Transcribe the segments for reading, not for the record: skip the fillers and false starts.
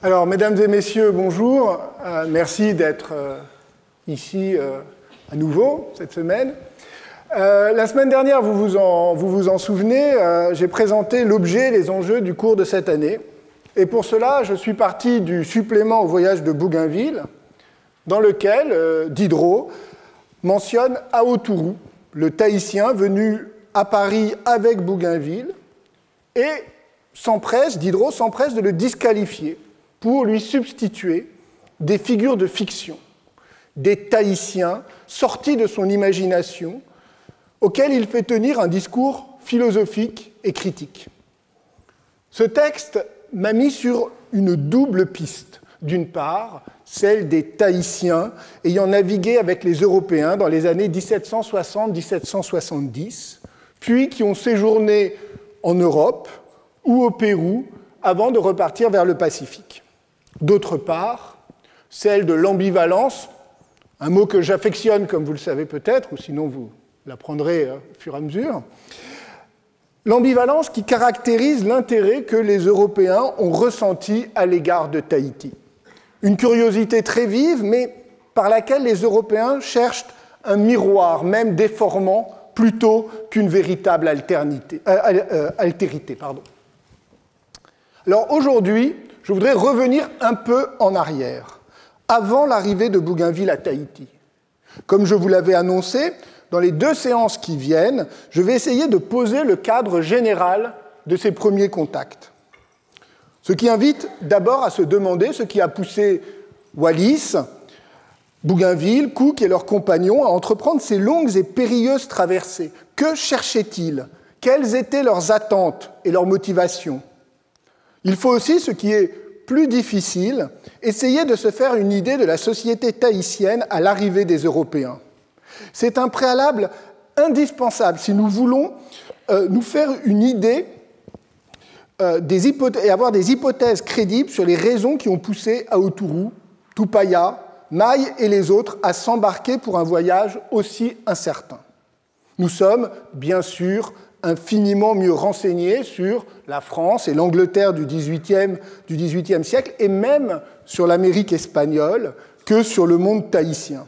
Alors, mesdames et messieurs, bonjour. Merci d'être ici à nouveau cette semaine. La semaine dernière, vous vous en souvenez, j'ai présenté l'objet et les enjeux du cours de cette année. Et pour cela, je suis parti du supplément au voyage de Bougainville, dans lequel Diderot mentionne Aotourou, le Tahitien venu à Paris avec Bougainville, et Diderot s'empresse de le disqualifier pour lui substituer des figures de fiction, des Tahitiens sortis de son imagination, auxquels il fait tenir un discours philosophique et critique. Ce texte m'a mis sur une double piste. D'une part, celle des Tahitiens ayant navigué avec les Européens dans les années 1760-1770, puis qui ont séjourné en Europe ou au Pérou avant de repartir vers le Pacifique. D'autre part, celle de l'ambivalence, un mot que j'affectionne comme vous le savez peut-être, ou sinon vous l'apprendrez au fur et à mesure, l'ambivalence qui caractérise l'intérêt que les Européens ont ressenti à l'égard de Tahiti. Une curiosité très vive, mais par laquelle les Européens cherchent un miroir, même déformant, plutôt qu'une véritable altérité. Alors aujourd'hui, je voudrais revenir un peu en arrière, avant l'arrivée de Bougainville à Tahiti. Comme je vous l'avais annoncé, dans les 2 séances qui viennent, je vais essayer de poser le cadre général de ces premiers contacts. Ce qui invite d'abord à se demander ce qui a poussé Wallis, Bougainville, Cook et leurs compagnons à entreprendre ces longues et périlleuses traversées. Que cherchaient-ils? Quelles étaient leurs attentes et leurs motivations? Il faut aussi, ce qui est plus difficile, essayer de se faire une idée de la société tahitienne à l'arrivée des Européens. C'est un préalable indispensable si nous voulons nous faire une idée et avoir des hypothèses crédibles sur les raisons qui ont poussé Aotourou, Tupaya, Maï et les autres à s'embarquer pour un voyage aussi incertain. Nous sommes, bien sûr, infiniment mieux renseignés sur la France et l'Angleterre du XVIIIe siècle et même sur l'Amérique espagnole que sur le monde tahitien.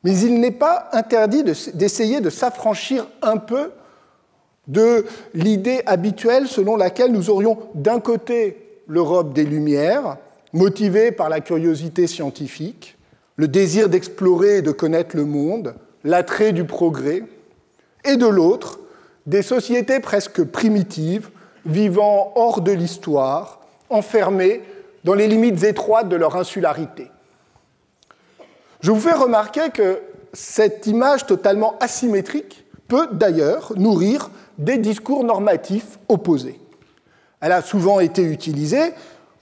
Mais il n'est pas interdit d'essayer de s'affranchir un peu de l'idée habituelle selon laquelle nous aurions d'un côté l'Europe des Lumières, motivée par la curiosité scientifique, le désir d'explorer et de connaître le monde, l'attrait du progrès, et de l'autre, des sociétés presque primitives, vivant hors de l'histoire, enfermées dans les limites étroites de leur insularité. Je vous fais remarquer que cette image totalement asymétrique peut d'ailleurs nourrir des discours normatifs opposés. Elle a souvent été utilisée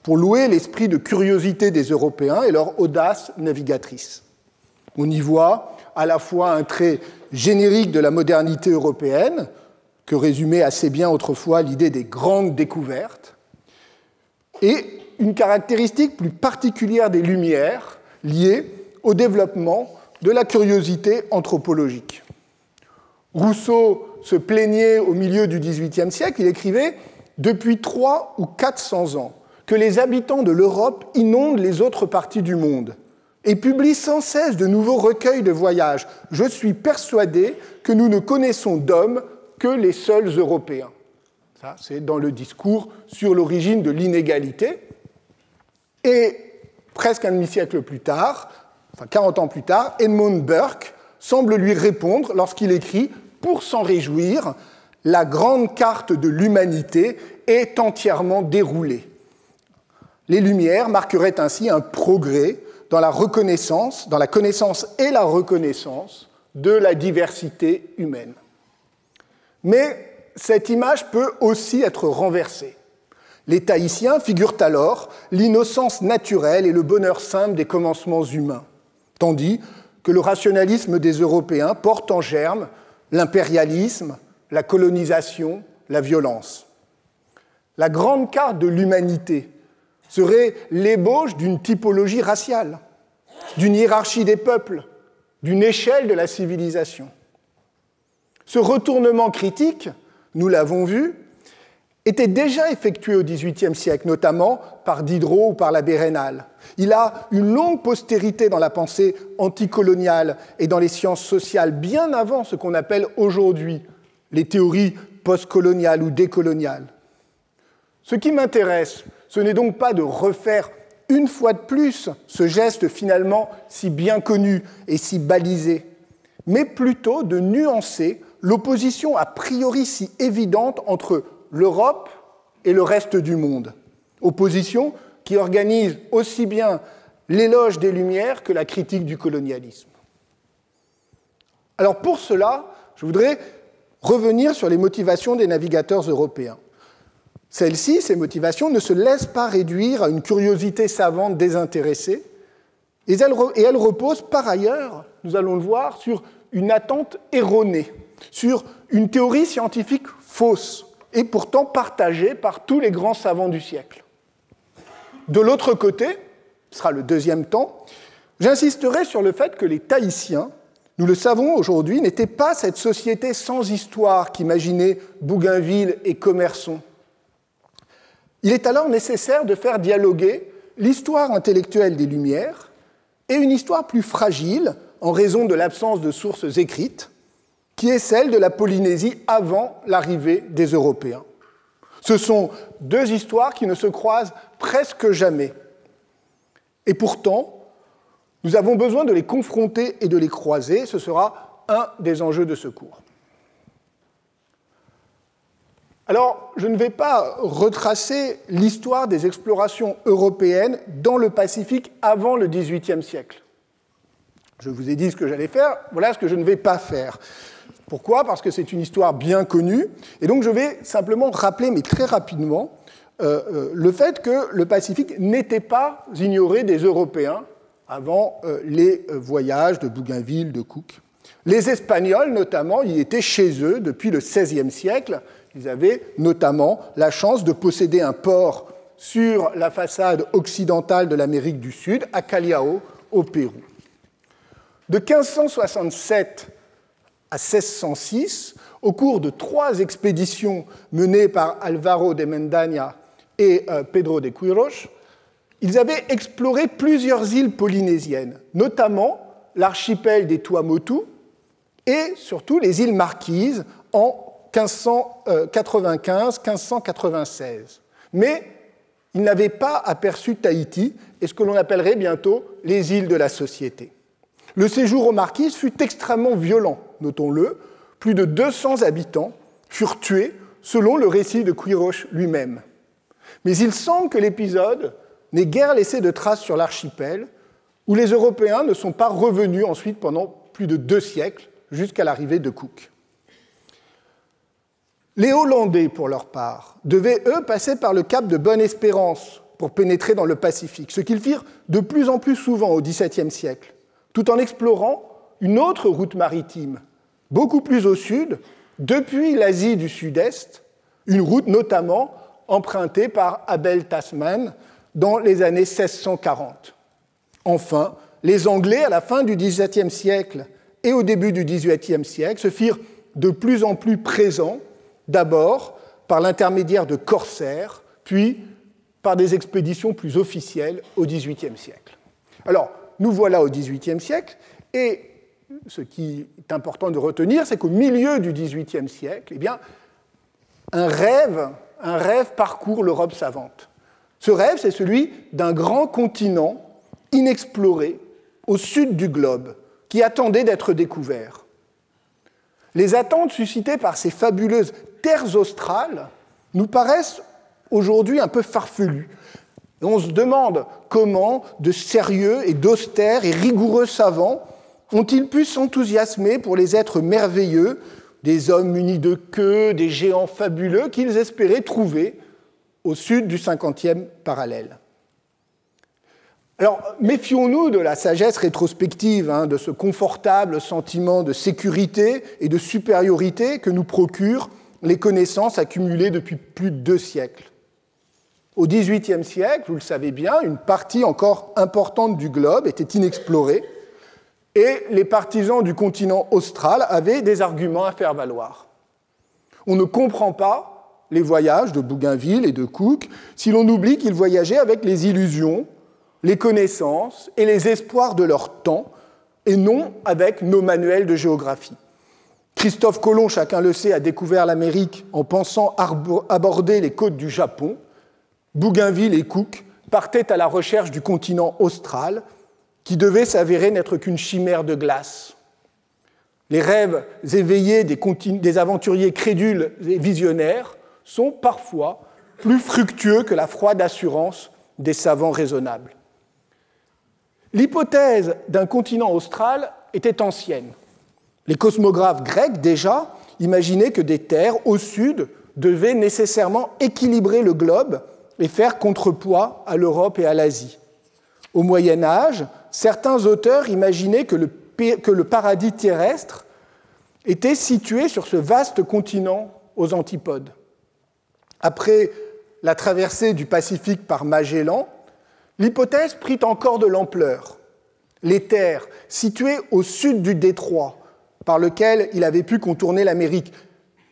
pour louer l'esprit de curiosité des Européens et leur audace navigatrice. On y voit à la fois un trait générique de la modernité européenne, que résumait assez bien autrefois l'idée des grandes découvertes, et une caractéristique plus particulière des Lumières liée au développement de la curiosité anthropologique. Rousseau se plaignait au milieu du XVIIIe siècle, il écrivait « Depuis 300 ou 400 ans que les habitants de l'Europe inondent les autres parties du monde et publient sans cesse de nouveaux recueils de voyages. Je suis persuadé que nous ne connaissons d'hommes que les seuls Européens. » Ça, c'est dans le discours sur l'origine de l'inégalité. Et presque un demi-siècle plus tard, 40 ans plus tard, Edmund Burke semble lui répondre lorsqu'il écrit « Pour s'en réjouir, la grande carte de l'humanité est entièrement déroulée. » Les Lumières marqueraient ainsi un progrès dans la connaissance et la reconnaissance de la diversité humaine. Mais cette image peut aussi être renversée. Les Tahitiens figurent alors l'innocence naturelle et le bonheur simple des commencements humains, tandis que le rationalisme des Européens porte en germe l'impérialisme, la colonisation, la violence. La grande carte de l'humanité serait l'ébauche d'une typologie raciale, d'une hiérarchie des peuples, d'une échelle de la civilisation. Ce retournement critique, nous l'avons vu, était déjà effectué au XVIIIe siècle, notamment par Diderot ou par l'abbé Raynal. Il a une longue postérité dans la pensée anticoloniale et dans les sciences sociales, bien avant ce qu'on appelle aujourd'hui les théories postcoloniales ou décoloniales. Ce qui m'intéresse, ce n'est donc pas de refaire une fois de plus ce geste finalement si bien connu et si balisé, mais plutôt de nuancer l'opposition a priori si évidente entre l'Europe et le reste du monde. Opposition qui organise aussi bien l'éloge des Lumières que la critique du colonialisme. Alors pour cela, je voudrais revenir sur les motivations des navigateurs européens. Celles-ci, ces motivations, ne se laissent pas réduire à une curiosité savante désintéressée, et elles reposent par ailleurs, nous allons le voir, sur une attente erronée, sur une théorie scientifique fausse, et pourtant partagée par tous les grands savants du siècle. De l'autre côté, ce sera le deuxième temps, j'insisterai sur le fait que les Tahitiens, nous le savons aujourd'hui, n'étaient pas cette société sans histoire qu'imaginaient Bougainville et Commerson. Il est alors nécessaire de faire dialoguer l'histoire intellectuelle des Lumières et une histoire plus fragile, en raison de l'absence de sources écrites, qui est celle de la Polynésie avant l'arrivée des Européens. Ce sont deux histoires qui ne se croisent presque jamais. Et pourtant, nous avons besoin de les confronter et de les croiser. Ce sera un des enjeux de ce cours. Alors, je ne vais pas retracer l'histoire des explorations européennes dans le Pacifique avant le XVIIIe siècle. Je vous ai dit ce que j'allais faire, voilà ce que je ne vais pas faire. Pourquoi ? Parce que c'est une histoire bien connue, et donc je vais simplement rappeler, mais très rapidement, le fait que le Pacifique n'était pas ignoré des Européens avant les voyages de Bougainville, de Cook. Les Espagnols, notamment, y étaient chez eux depuis le XVIe siècle. Ils avaient notamment la chance de posséder un port sur la façade occidentale de l'Amérique du Sud, à Callao, au Pérou. De 1567 à 1606, au cours de 3 expéditions menées par Álvaro de Mendaña et Pedro de Quirós, ils avaient exploré plusieurs îles polynésiennes, notamment l'archipel des Tuamotu et surtout les îles Marquises en 1595-1596. Mais ils n'avaient pas aperçu Tahiti et ce que l'on appellerait bientôt les îles de la Société. Le séjour aux Marquises fut extrêmement violent, notons-le. Plus de 200 habitants furent tués, selon le récit de Quirós lui-même. Mais il semble que l'épisode n'ait guère laissé de traces sur l'archipel, où les Européens ne sont pas revenus ensuite pendant plus de 2 siècles, jusqu'à l'arrivée de Cook. Les Hollandais, pour leur part, devaient, eux, passer par le cap de Bonne-Espérance pour pénétrer dans le Pacifique, ce qu'ils firent de plus en plus souvent au XVIIe siècle, tout en explorant une autre route maritime, beaucoup plus au sud, depuis l'Asie du Sud-Est, une route notamment empruntée par Abel Tasman dans les années 1640. Enfin, les Anglais, à la fin du XVIIe siècle et au début du XVIIIe siècle, se firent de plus en plus présents, d'abord par l'intermédiaire de corsaires, puis par des expéditions plus officielles au XVIIIe siècle. Alors, nous voilà au XVIIIe siècle, et ce qui est important de retenir, c'est qu'au milieu du XVIIIe siècle, eh bien, un rêve parcourt l'Europe savante. Ce rêve, c'est celui d'un grand continent inexploré au sud du globe, qui attendait d'être découvert. Les attentes suscitées par ces fabuleuses terres australes nous paraissent aujourd'hui un peu farfelues. Et on se demande comment de sérieux et d'austères et rigoureux savants ont-ils pu s'enthousiasmer pour les êtres merveilleux, des hommes munis de queues, des géants fabuleux qu'ils espéraient trouver au sud du 50e parallèle. Alors, méfions-nous de la sagesse rétrospective, de ce confortable sentiment de sécurité et de supériorité que nous procurent les connaissances accumulées depuis plus de 2 siècles. Au XVIIIe siècle, vous le savez bien, une partie encore importante du globe était inexplorée et les partisans du continent austral avaient des arguments à faire valoir. On ne comprend pas les voyages de Bougainville et de Cook si l'on oublie qu'ils voyageaient avec les illusions, les connaissances et les espoirs de leur temps, et non avec nos manuels de géographie. Christophe Colomb, chacun le sait, a découvert l'Amérique en pensant aborder les côtes du Japon. Bougainville et Cook partaient à la recherche du continent austral, qui devait s'avérer n'être qu'une chimère de glace. Les rêves éveillés des aventuriers crédules et visionnaires sont parfois plus fructueux que la froide assurance des savants raisonnables. L'hypothèse d'un continent austral était ancienne. Les cosmographes grecs, déjà, imaginaient que des terres au sud devaient nécessairement équilibrer le globe et faire contrepoids à l'Europe et à l'Asie. Au Moyen Âge, certains auteurs imaginaient que le paradis terrestre était situé sur ce vaste continent aux antipodes. Après la traversée du Pacifique par Magellan, l'hypothèse prit encore de l'ampleur. Les terres situées au sud du détroit, par lequel il avait pu contourner l'Amérique,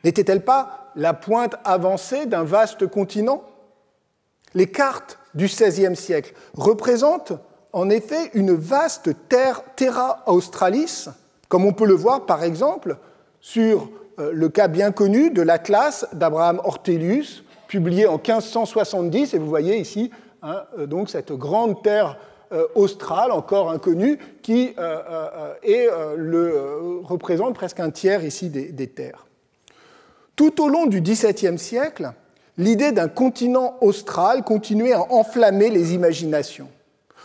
n'étaient-elles pas la pointe avancée d'un vaste continent ? Les cartes du XVIe siècle représentent en effet une vaste terra australis, comme on peut le voir par exemple sur le cas bien connu de l'Atlas d'Abraham Ortelius, publié en 1570, et vous voyez ici donc cette grande terre australe, encore inconnue, qui représente presque un tiers ici des terres. Tout au long du XVIIe siècle, l'idée d'un continent austral continuait à enflammer les imaginations.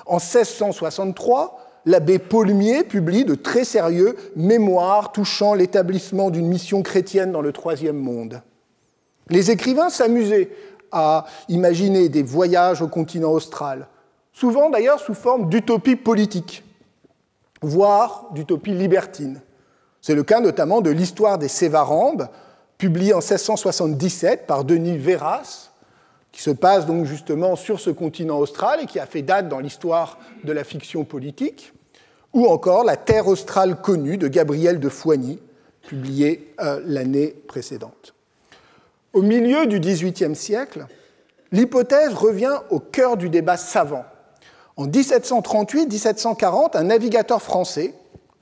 En 1663, l'abbé Paulmier publie de très sérieux mémoires touchant l'établissement d'une mission chrétienne dans le Troisième monde. Les écrivains s'amusaient à imaginer des voyages au continent austral, souvent d'ailleurs sous forme d'utopie politique, voire d'utopie libertine. C'est le cas notamment de l'Histoire des Sévarambes, publiée en 1677 par Denis Verras, qui se passe donc justement sur ce continent austral et qui a fait date dans l'histoire de la fiction politique, ou encore La Terre australe connue de Gabriel de Foigny, publiée l'année précédente. Au milieu du XVIIIe siècle, l'hypothèse revient au cœur du débat savant. En 1738-1740, un navigateur français,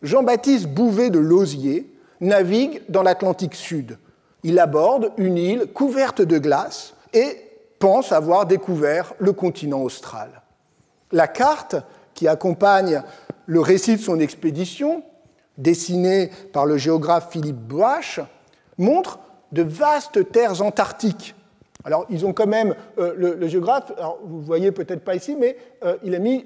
Jean-Baptiste Bouvet de Lauzier, navigue dans l'Atlantique Sud. Il aborde une île couverte de glace et pense avoir découvert le continent austral. La carte qui accompagne le récit de son expédition, dessinée par le géographe Philippe Boache, montre de vastes terres antarctiques. Alors, ils ont quand même, le géographe, alors, vous ne voyez peut-être pas ici, mais il a mis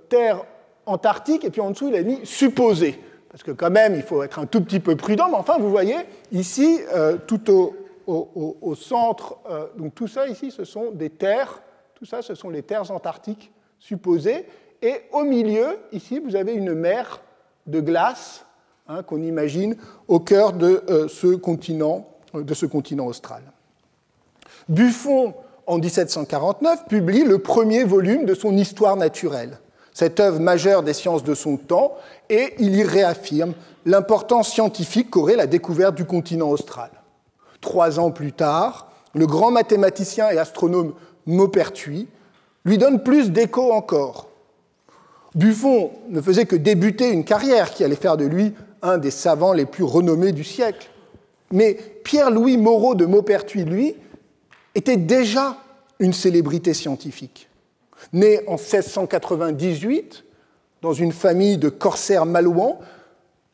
terre antarctique et puis en dessous, il a mis supposé. Parce que quand même, il faut être un tout petit peu prudent, mais enfin, vous voyez, ici, tout au centre, donc tout ça ici, ce sont des terres, tout ça, ce sont les terres antarctiques supposées, et au milieu, ici, vous avez une mer de glace qu'on imagine au cœur de ce continent austral. Buffon, en 1749, publie le premier volume de son Histoire naturelle, cette œuvre majeure des sciences de son temps, et il y réaffirme l'importance scientifique qu'aurait la découverte du continent austral. 3 ans plus tard, le grand mathématicien et astronome Maupertuis lui donne plus d'écho encore. Buffon ne faisait que débuter une carrière qui allait faire de lui un des savants les plus renommés du siècle. Mais Pierre-Louis Moreau de Maupertuis, lui, était déjà une célébrité scientifique. Né en 1698, dans une famille de corsaires malouans,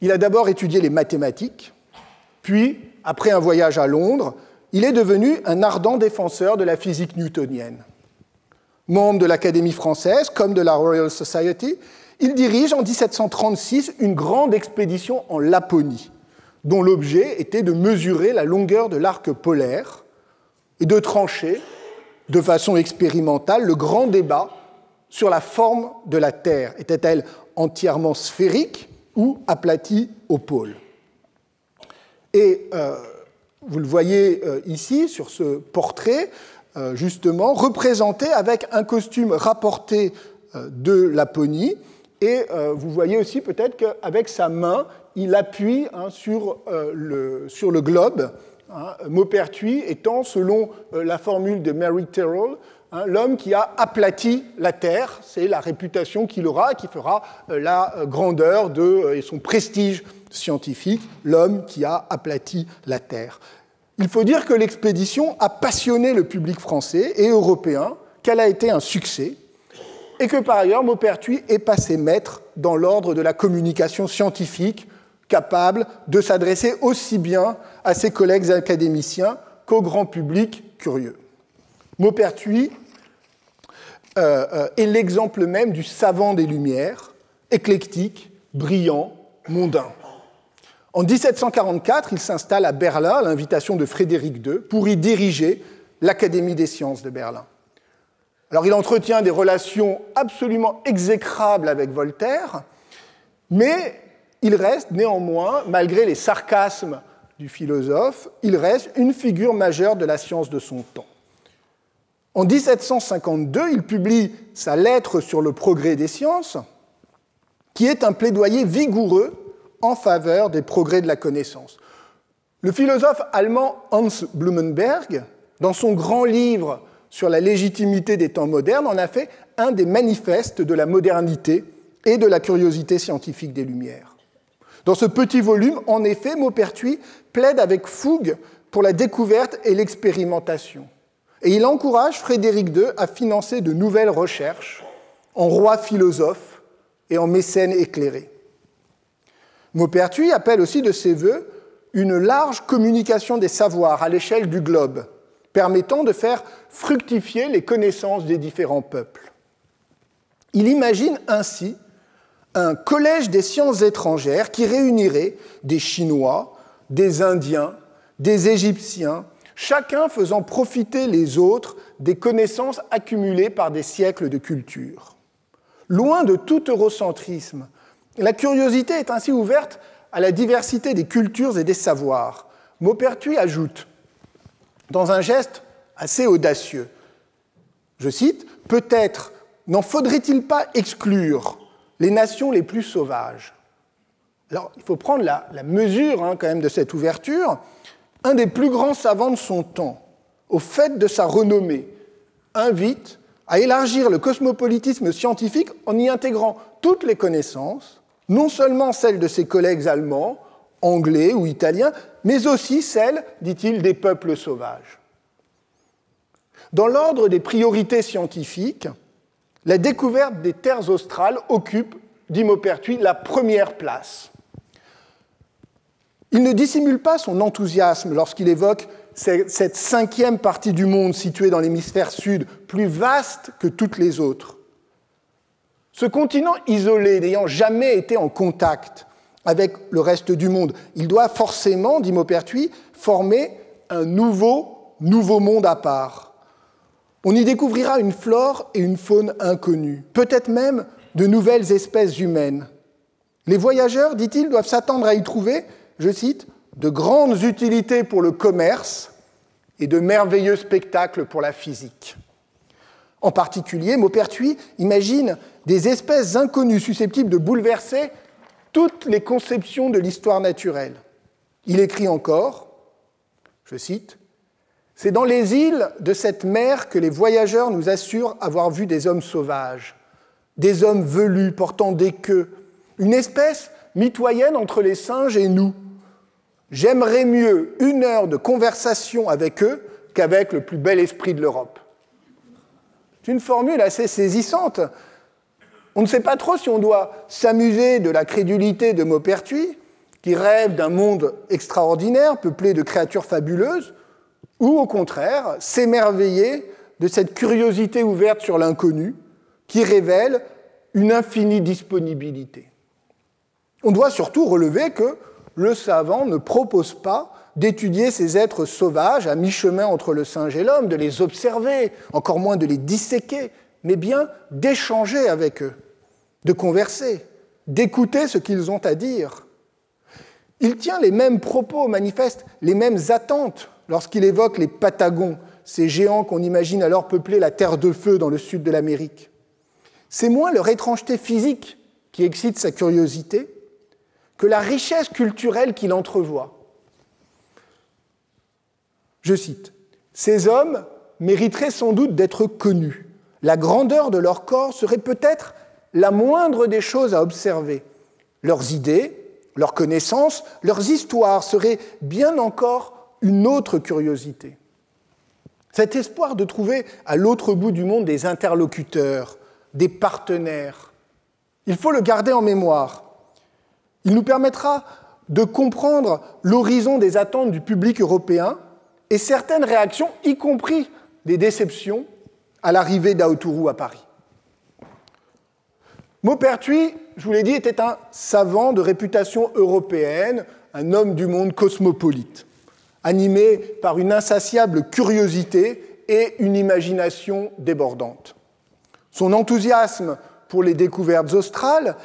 il a d'abord étudié les mathématiques, puis, après un voyage à Londres, il est devenu un ardent défenseur de la physique newtonienne. Membre de l'Académie française comme de la Royal Society, il dirige en 1736 une grande expédition en Laponie, dont l'objet était de mesurer la longueur de l'arc polaire et de trancher, de façon expérimentale, le grand débat sur la forme de la Terre. Était-elle entièrement sphérique ou aplatie au pôle ? Et vous le voyez ici, sur ce portrait, justement, représenté avec un costume rapporté de Laponie. Et vous voyez aussi peut-être qu'avec sa main, il appuie sur le globe Maupertuis étant, selon la formule de Mary Terrell, l'homme qui a aplati la Terre. C'est la réputation qu'il aura, qui fera la grandeur et son prestige scientifique, l'homme qui a aplati la Terre. Il faut dire que l'expédition a passionné le public français et européen, qu'elle a été un succès, et que par ailleurs Maupertuis est passé maître dans l'ordre de la communication scientifique, capable de s'adresser aussi bien à ses collègues académiciens qu'au grand public curieux. Maupertuis est l'exemple même du savant des Lumières, éclectique, brillant, mondain. En 1744, il s'installe à Berlin à l'invitation de Frédéric II pour y diriger l'Académie des sciences de Berlin. Alors il entretient des relations absolument exécrables avec Voltaire, mais il reste néanmoins, malgré les sarcasmes du philosophe, il reste une figure majeure de la science de son temps. En 1752, il publie sa lettre sur le progrès des sciences, qui est un plaidoyer vigoureux en faveur des progrès de la connaissance. Le philosophe allemand Hans Blumenberg, dans son grand livre sur la légitimité des temps modernes, en a fait un des manifestes de la modernité et de la curiosité scientifique des Lumières. Dans ce petit volume, en effet, Maupertuis plaide avec fougue pour la découverte et l'expérimentation. Et il encourage Frédéric II à financer de nouvelles recherches en roi philosophe et en mécène éclairé. Maupertuis appelle aussi de ses vœux une large communication des savoirs à l'échelle du globe, permettant de faire fructifier les connaissances des différents peuples. Il imagine ainsi un collège des sciences étrangères qui réunirait des Chinois, des Indiens, des Égyptiens, chacun faisant profiter les autres des connaissances accumulées par des siècles de culture. Loin de tout eurocentrisme, la curiosité est ainsi ouverte à la diversité des cultures et des savoirs. Maupertuis ajoute, dans un geste assez audacieux, je cite, « Peut-être n'en faudrait-il pas exclure les nations les plus sauvages ?» Alors, il faut prendre la mesure quand même de cette ouverture. Un des plus grands savants de son temps, au fait de sa renommée, invite à élargir le cosmopolitisme scientifique en y intégrant toutes les connaissances, non seulement celles de ses collègues allemands, anglais ou italiens, mais aussi celles, dit-il, des peuples sauvages. Dans l'ordre des priorités scientifiques, la découverte des terres australes occupe, dit Maupertuis, la première place. Il ne dissimule pas son enthousiasme lorsqu'il évoque cette cinquième partie du monde située dans l'hémisphère sud, plus vaste que toutes les autres. Ce continent isolé, n'ayant jamais été en contact avec le reste du monde, il doit forcément, dit Maupertuis, former un nouveau monde à part. On y découvrira une flore et une faune inconnues, peut-être même de nouvelles espèces humaines. Les voyageurs, dit-il, doivent s'attendre à y trouver, je cite, « de grandes utilités pour le commerce et de merveilleux spectacles pour la physique ». En particulier, Maupertuis imagine des espèces inconnues susceptibles de bouleverser toutes les conceptions de l'histoire naturelle. Il écrit encore, je cite, « C'est dans les îles de cette mer que les voyageurs nous assurent avoir vu des hommes sauvages, des hommes velus portant des queues, une espèce mitoyenne entre les singes et nous. J'aimerais mieux 1 heure de conversation avec eux qu'avec le plus bel esprit de l'Europe. » C'est une formule assez saisissante. On ne sait pas trop si on doit s'amuser de la crédulité de Maupertuis, qui rêve d'un monde extraordinaire, peuplé de créatures fabuleuses, ou au contraire, s'émerveiller de cette curiosité ouverte sur l'inconnu, qui révèle une infinie disponibilité. On doit surtout relever que le savant ne propose pas d'étudier ces êtres sauvages à mi-chemin entre le singe et l'homme, de les observer, encore moins de les disséquer, mais bien d'échanger avec eux, de converser, d'écouter ce qu'ils ont à dire. Il tient les mêmes propos, manifeste les mêmes attentes lorsqu'il évoque les Patagons, ces géants qu'on imagine alors peupler la terre de feu dans le sud de l'Amérique. C'est moins leur étrangeté physique qui excite sa curiosité que la richesse culturelle qu'il entrevoit. Je cite, « Ces hommes mériteraient sans doute d'être connus. La grandeur de leur corps serait peut-être la moindre des choses à observer. Leurs idées, leurs connaissances, leurs histoires seraient bien encore une autre curiosité. » Cet espoir de trouver à l'autre bout du monde des interlocuteurs, des partenaires, il faut le garder en mémoire. Il nous permettra de comprendre l'horizon des attentes du public européen et certaines réactions, y compris des déceptions, à l'arrivée d'Aotourou à Paris. Maupertuis, je vous l'ai dit, était un savant de réputation européenne, un homme du monde cosmopolite, animé par une insatiable curiosité et une imagination débordante. Son enthousiasme pour les découvertes australes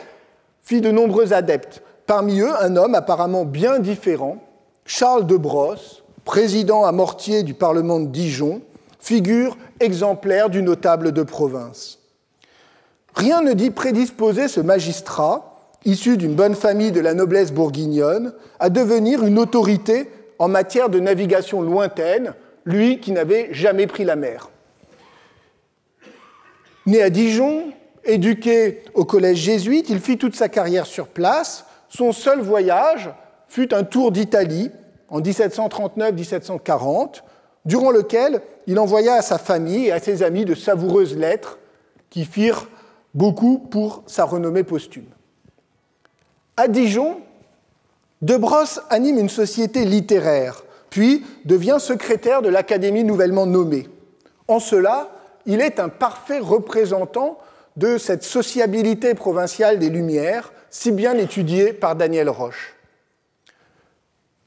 fit de nombreux adeptes. Parmi eux, un homme apparemment bien différent, Charles de Brosse, président à mortier du Parlement de Dijon, figure exemplaire du notable de province. Rien ne dit prédisposer ce magistrat, issu d'une bonne famille de la noblesse bourguignonne, à devenir une autorité en matière de navigation lointaine, lui qui n'avait jamais pris la mer. Né à Dijon, éduqué au collège jésuite, il fit toute sa carrière sur place. Son seul voyage fut un tour d'Italie en 1739-1740, durant lequel il envoya à sa famille et à ses amis de savoureuses lettres qui firent beaucoup pour sa renommée posthume. À Dijon, De Brosse anime une société littéraire, puis devient secrétaire de l'Académie nouvellement nommée. En cela, il est un parfait représentant de cette sociabilité provinciale des Lumières, si bien étudiée par Daniel Roche.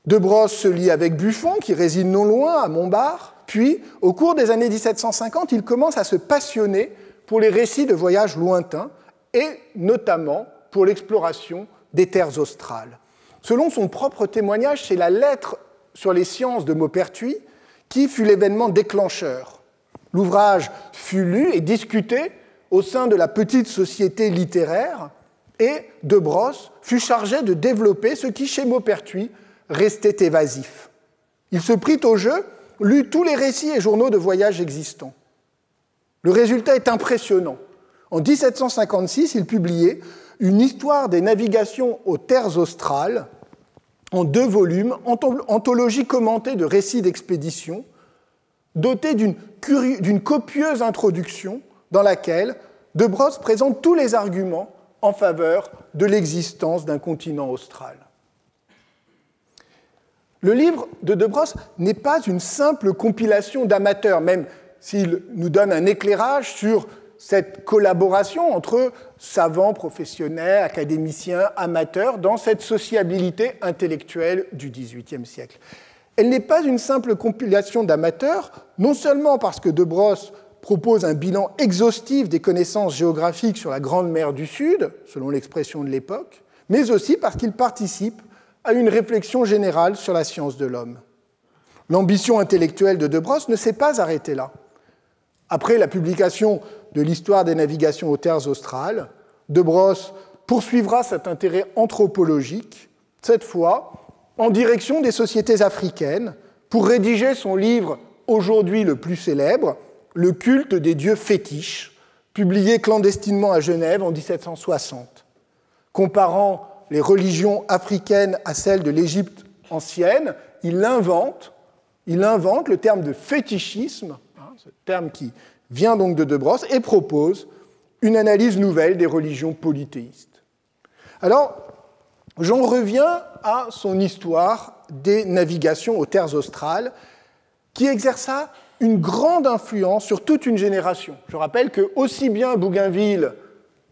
De Brosse se lie avec Buffon, qui réside non loin, à Montbard, puis, au cours des années 1750, il commence à se passionner pour les récits de voyages lointains et notamment pour l'exploration des terres australes. Selon son propre témoignage, c'est la lettre sur les sciences de Maupertuis qui fut l'événement déclencheur. L'ouvrage fut lu et discuté au sein de la petite société littéraire et De Brosse fut chargé de développer ce qui, chez Maupertuis, restait évasif. Il se prit au jeu, lut tous les récits et journaux de voyage existants. Le résultat est impressionnant. En 1756, il publiait une histoire des navigations aux terres australes en 2 volumes, anthologie commentée de récits d'expédition, dotée d'une copieuse introduction dans laquelle De Brosse présente tous les arguments en faveur de l'existence d'un continent austral. Le livre de De Brosse n'est pas une simple compilation d'amateurs, même s'il nous donne un éclairage sur cette collaboration entre savants, professionnels, académiciens, amateurs, dans cette sociabilité intellectuelle du XVIIIe siècle. Elle n'est pas une simple compilation d'amateurs, non seulement parce que De Brosse propose un bilan exhaustif des connaissances géographiques sur la Grande Mer du Sud, selon l'expression de l'époque, mais aussi parce qu'il participe à une réflexion générale sur la science de l'homme. L'ambition intellectuelle de De Brosse ne s'est pas arrêtée là. Après la publication de l'histoire des navigations aux terres australes, De Brosse poursuivra cet intérêt anthropologique, cette fois en direction des sociétés africaines, pour rédiger son livre aujourd'hui le plus célèbre, Le culte des dieux fétiches, publié clandestinement à Genève en 1760. Comparant les religions africaines à celles de l'Égypte ancienne, il invente le terme de fétichisme, ce terme qui vient donc de Brosse, et propose une analyse nouvelle des religions polythéistes. Alors, j'en reviens à son histoire des navigations aux terres australes, qui exerça une grande influence sur toute une génération. Je rappelle que aussi bien Bougainville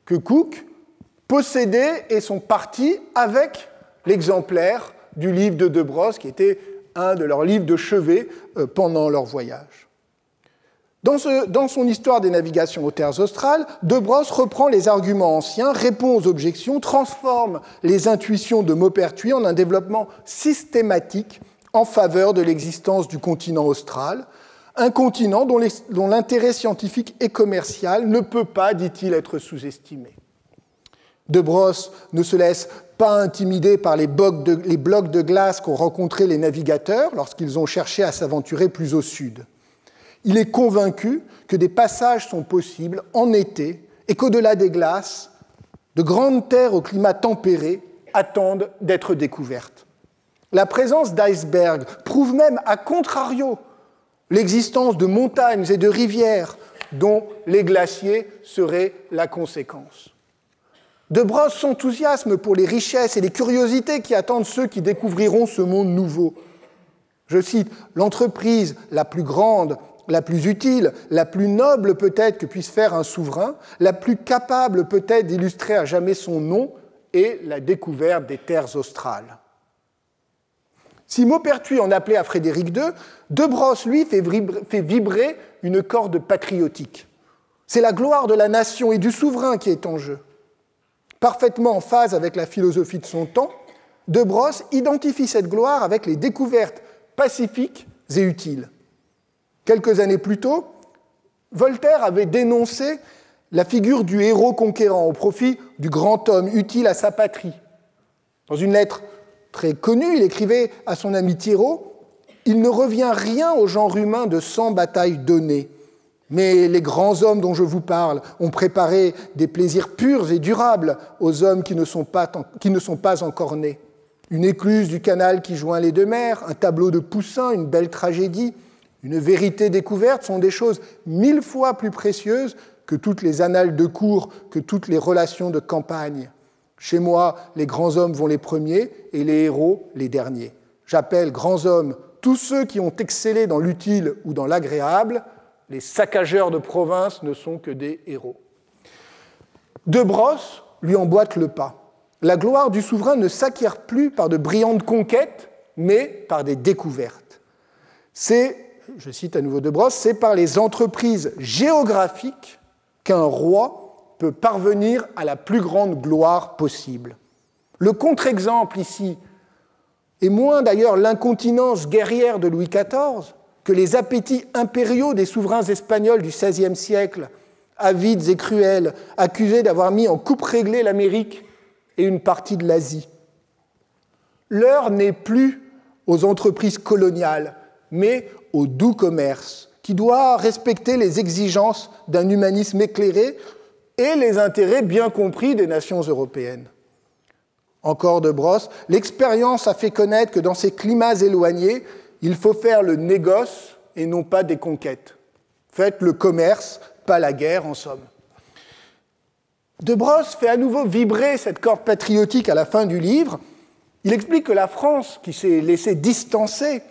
que Cook possédaient et sont partis avec l'exemplaire du livre de Brosse, qui était un de leurs livres de chevet pendant leur voyage. Dans son histoire des navigations aux terres australes, De Brosse reprend les arguments anciens, répond aux objections, transforme les intuitions de Maupertuis en un développement systématique en faveur de l'existence du continent austral, un continent dont l'intérêt scientifique et commercial ne peut pas, dit-il, être sous-estimé. De Brosse ne se laisse pas intimidé par les blocs de glace qu'ont rencontrés les navigateurs lorsqu'ils ont cherché à s'aventurer plus au sud. Il est convaincu que des passages sont possibles en été et qu'au-delà des glaces, de grandes terres au climat tempéré attendent d'être découvertes. La présence d'icebergs prouve même, à contrario, l'existence de montagnes et de rivières dont les glaciers seraient la conséquence. De Brosse s'enthousiasme pour les richesses et les curiosités qui attendent ceux qui découvriront ce monde nouveau. Je cite, « L'entreprise la plus grande, la plus utile, la plus noble peut-être que puisse faire un souverain, la plus capable peut-être d'illustrer à jamais son nom est la découverte des terres australes. » Si Maupertuis en appelait à Frédéric II, De Brosse, lui, fait vibrer une corde patriotique. C'est la gloire de la nation et du souverain qui est en jeu. Parfaitement en phase avec la philosophie de son temps, De Brosse identifie cette gloire avec les découvertes pacifiques et utiles. Quelques années plus tôt, Voltaire avait dénoncé la figure du héros conquérant au profit du grand homme utile à sa patrie. Dans une lettre très connue, il écrivait à son ami Thiéraut « Il ne revient rien au genre humain de 100 batailles données, mais les grands hommes dont je vous parle ont préparé des plaisirs purs et durables aux hommes qui ne sont pas encore nés. Une écluse du canal qui joint les deux mers, un tableau de Poussin, une belle tragédie, une vérité découverte sont des choses 1000 fois plus précieuses que toutes les annales de cour, que toutes les relations de campagne. Chez moi, les grands hommes vont les premiers et les héros les derniers. J'appelle grands hommes tous ceux qui ont excellé dans l'utile ou dans l'agréable. Les saccageurs de province ne sont que des héros. De Brosse lui emboîte le pas. La gloire du souverain ne s'acquiert plus par de brillantes conquêtes, mais par des découvertes. C'est, je cite à nouveau De Brosse, c'est par les entreprises géographiques qu'un roi peut parvenir à la plus grande gloire possible. Le contre-exemple ici est moins d'ailleurs l'incontinence guerrière de Louis XIV que les appétits impériaux des souverains espagnols du XVIe siècle, avides et cruels, accusés d'avoir mis en coupe réglée l'Amérique et une partie de l'Asie. L'heure n'est plus aux entreprises coloniales, mais au doux commerce, qui doit respecter les exigences d'un humanisme éclairé et les intérêts bien compris des nations européennes. Encore De Brosse, l'expérience a fait connaître que dans ces climats éloignés, il faut faire le négoce et non pas des conquêtes. Faites le commerce, pas la guerre, en somme. De Brosse fait à nouveau vibrer cette corde patriotique à la fin du livre. Il explique que la France, qui s'est laissée distancer,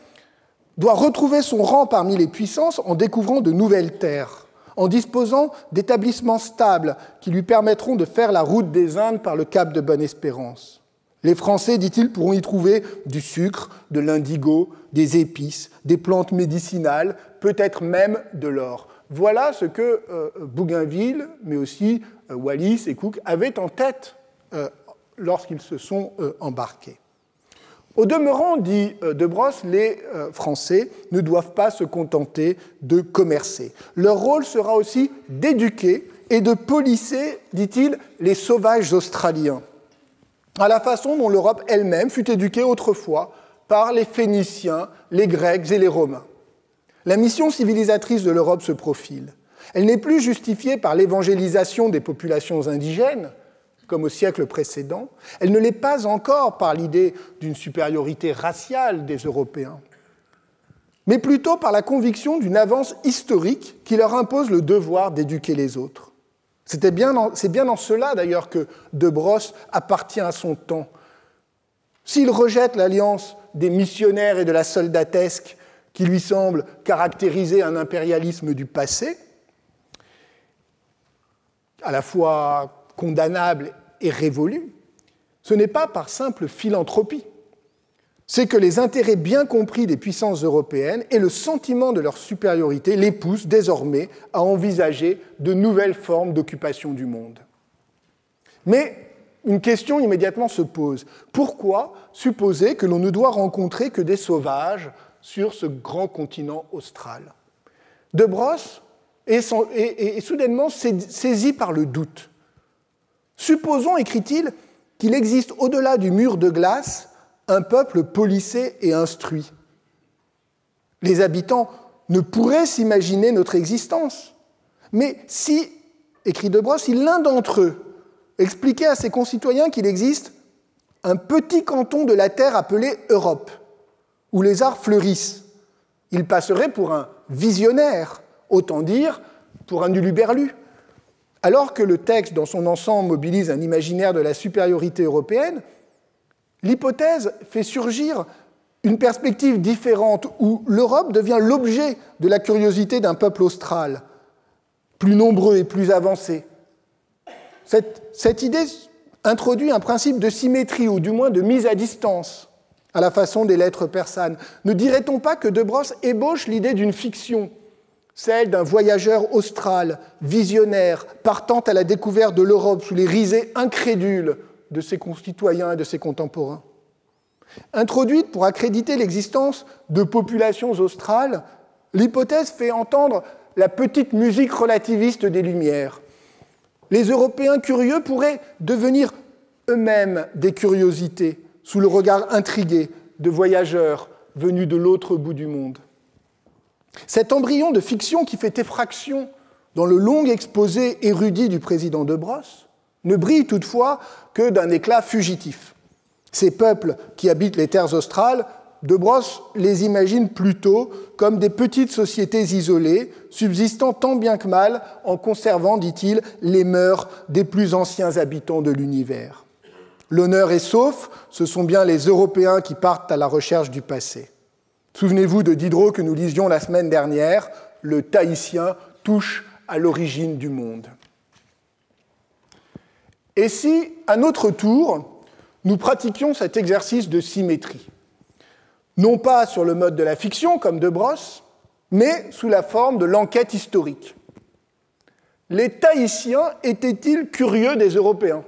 doit retrouver son rang parmi les puissances en découvrant de nouvelles terres, en disposant d'établissements stables qui lui permettront de faire la route des Indes par le cap de Bonne-Espérance. Les Français, dit-il, pourront y trouver du sucre, de l'indigo, des épices, des plantes médicinales, peut-être même de l'or. Voilà ce que Bougainville, mais aussi Wallis et Cook avaient en tête lorsqu'ils se sont embarqués. Au demeurant, dit De Brosse, les Français ne doivent pas se contenter de commercer. Leur rôle sera aussi d'éduquer et de polisser, dit-il, les sauvages australiens, à la façon dont l'Europe elle-même fut éduquée autrefois par les Phéniciens, les Grecs et les Romains. La mission civilisatrice de l'Europe se profile. Elle n'est plus justifiée par l'évangélisation des populations indigènes, comme au siècle précédent. Elle ne l'est pas encore par l'idée d'une supériorité raciale des Européens, mais plutôt par la conviction d'une avance historique qui leur impose le devoir d'éduquer les autres. C'est bien en cela, d'ailleurs, que De Brosse appartient à son temps. S'il rejette l'alliance des missionnaires et de la soldatesque qui lui semble caractériser un impérialisme du passé, à la fois condamnable et révolu, ce n'est pas par simple philanthropie. C'est que les intérêts bien compris des puissances européennes et le sentiment de leur supériorité les poussent désormais à envisager de nouvelles formes d'occupation du monde. Mais une question immédiatement se pose. Pourquoi supposer que l'on ne doit rencontrer que des sauvages sur ce grand continent austral ? De Brosse est soudainement saisi par le doute. Supposons, écrit-il, qu'il existe au-delà du mur de glace un peuple policé et instruit. Les habitants ne pourraient s'imaginer notre existence. Mais si, écrit De Brosse, si l'un d'entre eux expliquait à ses concitoyens qu'il existe un petit canton de la Terre appelé Europe, où les arts fleurissent, il passerait pour un visionnaire, autant dire pour un huluberlu. Alors que le texte, dans son ensemble, mobilise un imaginaire de la supériorité européenne, l'hypothèse fait surgir une perspective différente où l'Europe devient l'objet de la curiosité d'un peuple austral, plus nombreux et plus avancé. Cette idée introduit un principe de symétrie, ou du moins de mise à distance, à la façon des lettres persanes. Ne dirait-on pas que De Brosse ébauche l'idée d'une fiction, celle d'un voyageur austral, visionnaire, partant à la découverte de l'Europe sous les risées incrédules de ses concitoyens et de ses contemporains? Introduite pour accréditer l'existence de populations australes, l'hypothèse fait entendre la petite musique relativiste des Lumières. Les Européens curieux pourraient devenir eux-mêmes des curiosités sous le regard intrigué de voyageurs venus de l'autre bout du monde. Cet embryon de fiction qui fait effraction dans le long exposé érudit du président De Brosse ne brille toutefois que d'un éclat fugitif. Ces peuples qui habitent les terres australes, De Brosse les imagine plutôt comme des petites sociétés isolées, subsistant tant bien que mal en conservant, dit-il, les mœurs des plus anciens habitants de l'univers. L'honneur est sauf, ce sont bien les Européens qui partent à la recherche du passé. Souvenez-vous de Diderot que nous lisions la semaine dernière, le Tahitien touche à l'origine du monde. Et si, à notre tour, nous pratiquions cet exercice de symétrie, non pas sur le mode de la fiction, comme De Brosse, mais sous la forme de l'enquête historique. Les Tahitiens étaient-ils curieux des Européens?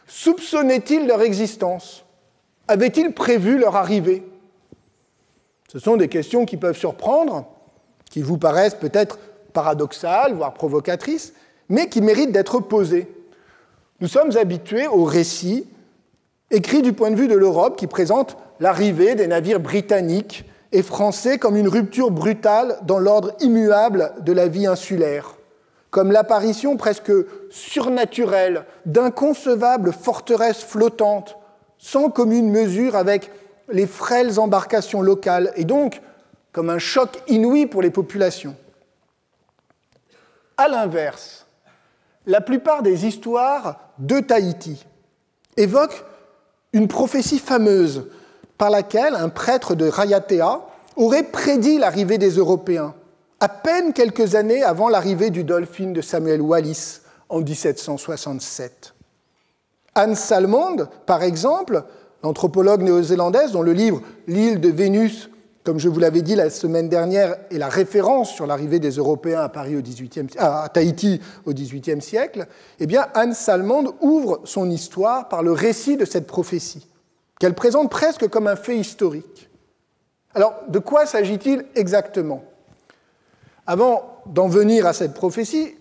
Soupçonnaient-ils leur existence? Avaient-ils prévu leur arrivée? Ce sont des questions qui peuvent surprendre, qui vous paraissent peut-être paradoxales, voire provocatrices, mais qui méritent d'être posées. Nous sommes habitués au récit écrit du point de vue de l'Europe qui présente l'arrivée des navires britanniques et français comme une rupture brutale dans l'ordre immuable de la vie insulaire, comme l'apparition presque surnaturelle d'inconcevables forteresses flottantes, sans commune mesure avec les frêles embarcations locales, et donc comme un choc inouï pour les populations. À l'inverse, la plupart des histoires de Tahiti évoquent une prophétie fameuse par laquelle un prêtre de Raiatea aurait prédit l'arrivée des Européens, à peine quelques années avant l'arrivée du Dolphin de Samuel Wallis en 1767. Anne Salmond, par exemple, l'anthropologue néo-zélandaise dont le livre « L'île de Vénus », comme je vous l'avais dit la semaine dernière, est la référence sur l'arrivée des Européens à Tahiti au XVIIIe siècle, eh bien Anne Salmond ouvre son histoire par le récit de cette prophétie, qu'elle présente presque comme un fait historique. Alors, de quoi s'agit-il exactement? Avant d'en venir à cette prophétie,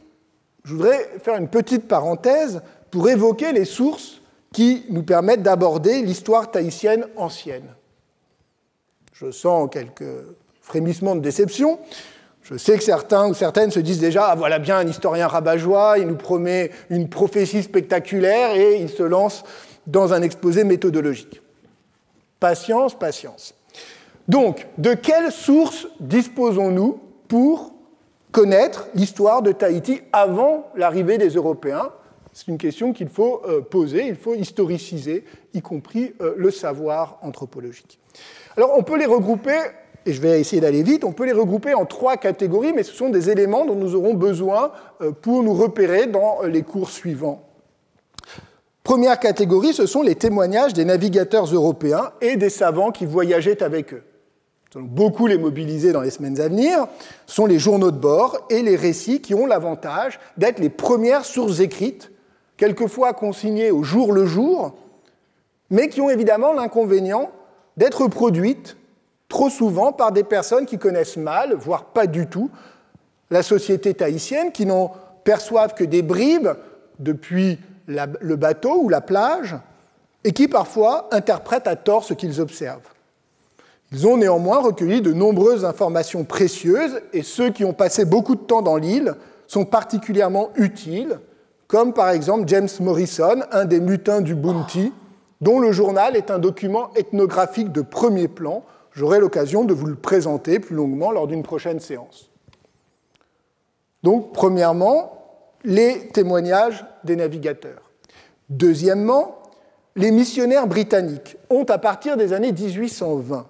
je voudrais faire une petite parenthèse pour évoquer les sources qui nous permettent d'aborder l'histoire tahitienne ancienne. Je sens quelques frémissements de déception. Je sais que certains ou certaines se disent déjà « Ah, voilà bien un historien rabat-joie, il nous promet une prophétie spectaculaire et il se lance dans un exposé méthodologique. » Patience, patience. Donc, de quelles sources disposons-nous pour connaître l'histoire de Tahiti avant l'arrivée des Européens? C'est une question qu'il faut poser, il faut historiciser, y compris le savoir anthropologique. Alors, on peut les regrouper, et je vais essayer d'aller vite, on peut les regrouper en 3 catégories, mais ce sont des éléments dont nous aurons besoin pour nous repérer dans les cours suivants. Première catégorie, ce sont les témoignages des navigateurs européens et des savants qui voyageaient avec eux. Nous allons beaucoup les mobiliser dans les semaines à venir. Ce sont les journaux de bord et les récits qui ont l'avantage d'être les premières sources écrites, quelquefois consignées au jour le jour, mais qui ont évidemment l'inconvénient d'être produites trop souvent par des personnes qui connaissent mal, voire pas du tout, la société tahitienne, qui n'en perçoivent que des bribes depuis le bateau ou la plage, et qui parfois interprètent à tort ce qu'ils observent. Ils ont néanmoins recueilli de nombreuses informations précieuses et ceux qui ont passé beaucoup de temps dans l'île sont particulièrement utiles, comme par exemple James Morrison, un des mutins du Bounty, dont le journal est un document ethnographique de premier plan. J'aurai l'occasion de vous le présenter plus longuement lors d'une prochaine séance. Donc, premièrement, les témoignages des navigateurs. Deuxièmement, les missionnaires britanniques ont, à partir des années 1820,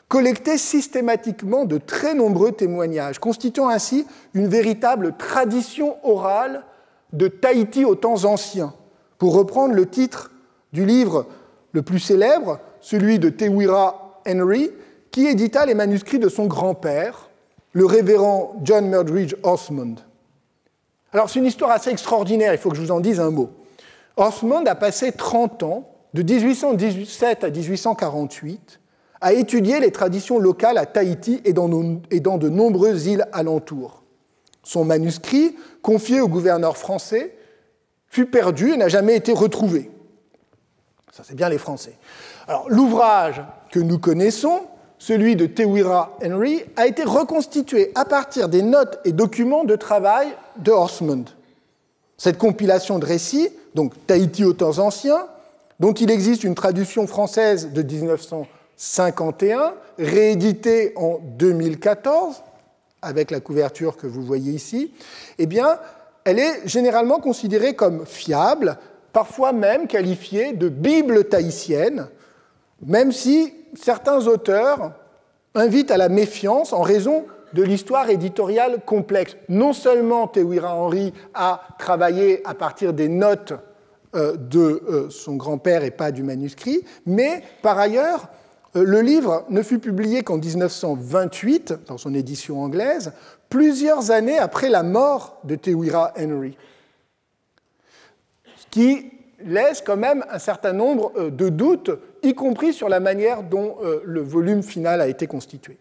collecté systématiquement de très nombreux témoignages, constituant ainsi une véritable tradition orale de Tahiti aux temps anciens, pour reprendre le titre du livre le plus célèbre, celui de Te Wira Henry, qui édita les manuscrits de son grand-père, le révérend John Murdridge Osmond. Alors, c'est une histoire assez extraordinaire, il faut que je vous en dise un mot. Osmond a passé 30 ans, de 1817 à 1848, à étudier les traditions locales à Tahiti et dans de nombreuses îles alentours. Son manuscrit, confié au gouverneur français, fut perdu et n'a jamais été retrouvé. Ça, c'est bien les Français. Alors, l'ouvrage que nous connaissons, celui de Te Wira Henry, a été reconstitué à partir des notes et documents de travail de Osmond. Cette compilation de récits, donc Tahiti aux temps anciens, dont il existe une traduction française de 1951, rééditée en 2014, avec la couverture que vous voyez ici, eh bien, elle est généralement considérée comme fiable, parfois même qualifiée de Bible tahitienne, même si certains auteurs invitent à la méfiance en raison de l'histoire éditoriale complexe. Non seulement Te Wira Henry a travaillé à partir des notes de son grand-père et pas du manuscrit, mais par ailleurs, le livre ne fut publié qu'en 1928, dans son édition anglaise, plusieurs années après la mort de Te Wira Henry, ce qui laisse quand même un certain nombre de doutes, y compris sur la manière dont le volume final a été constitué.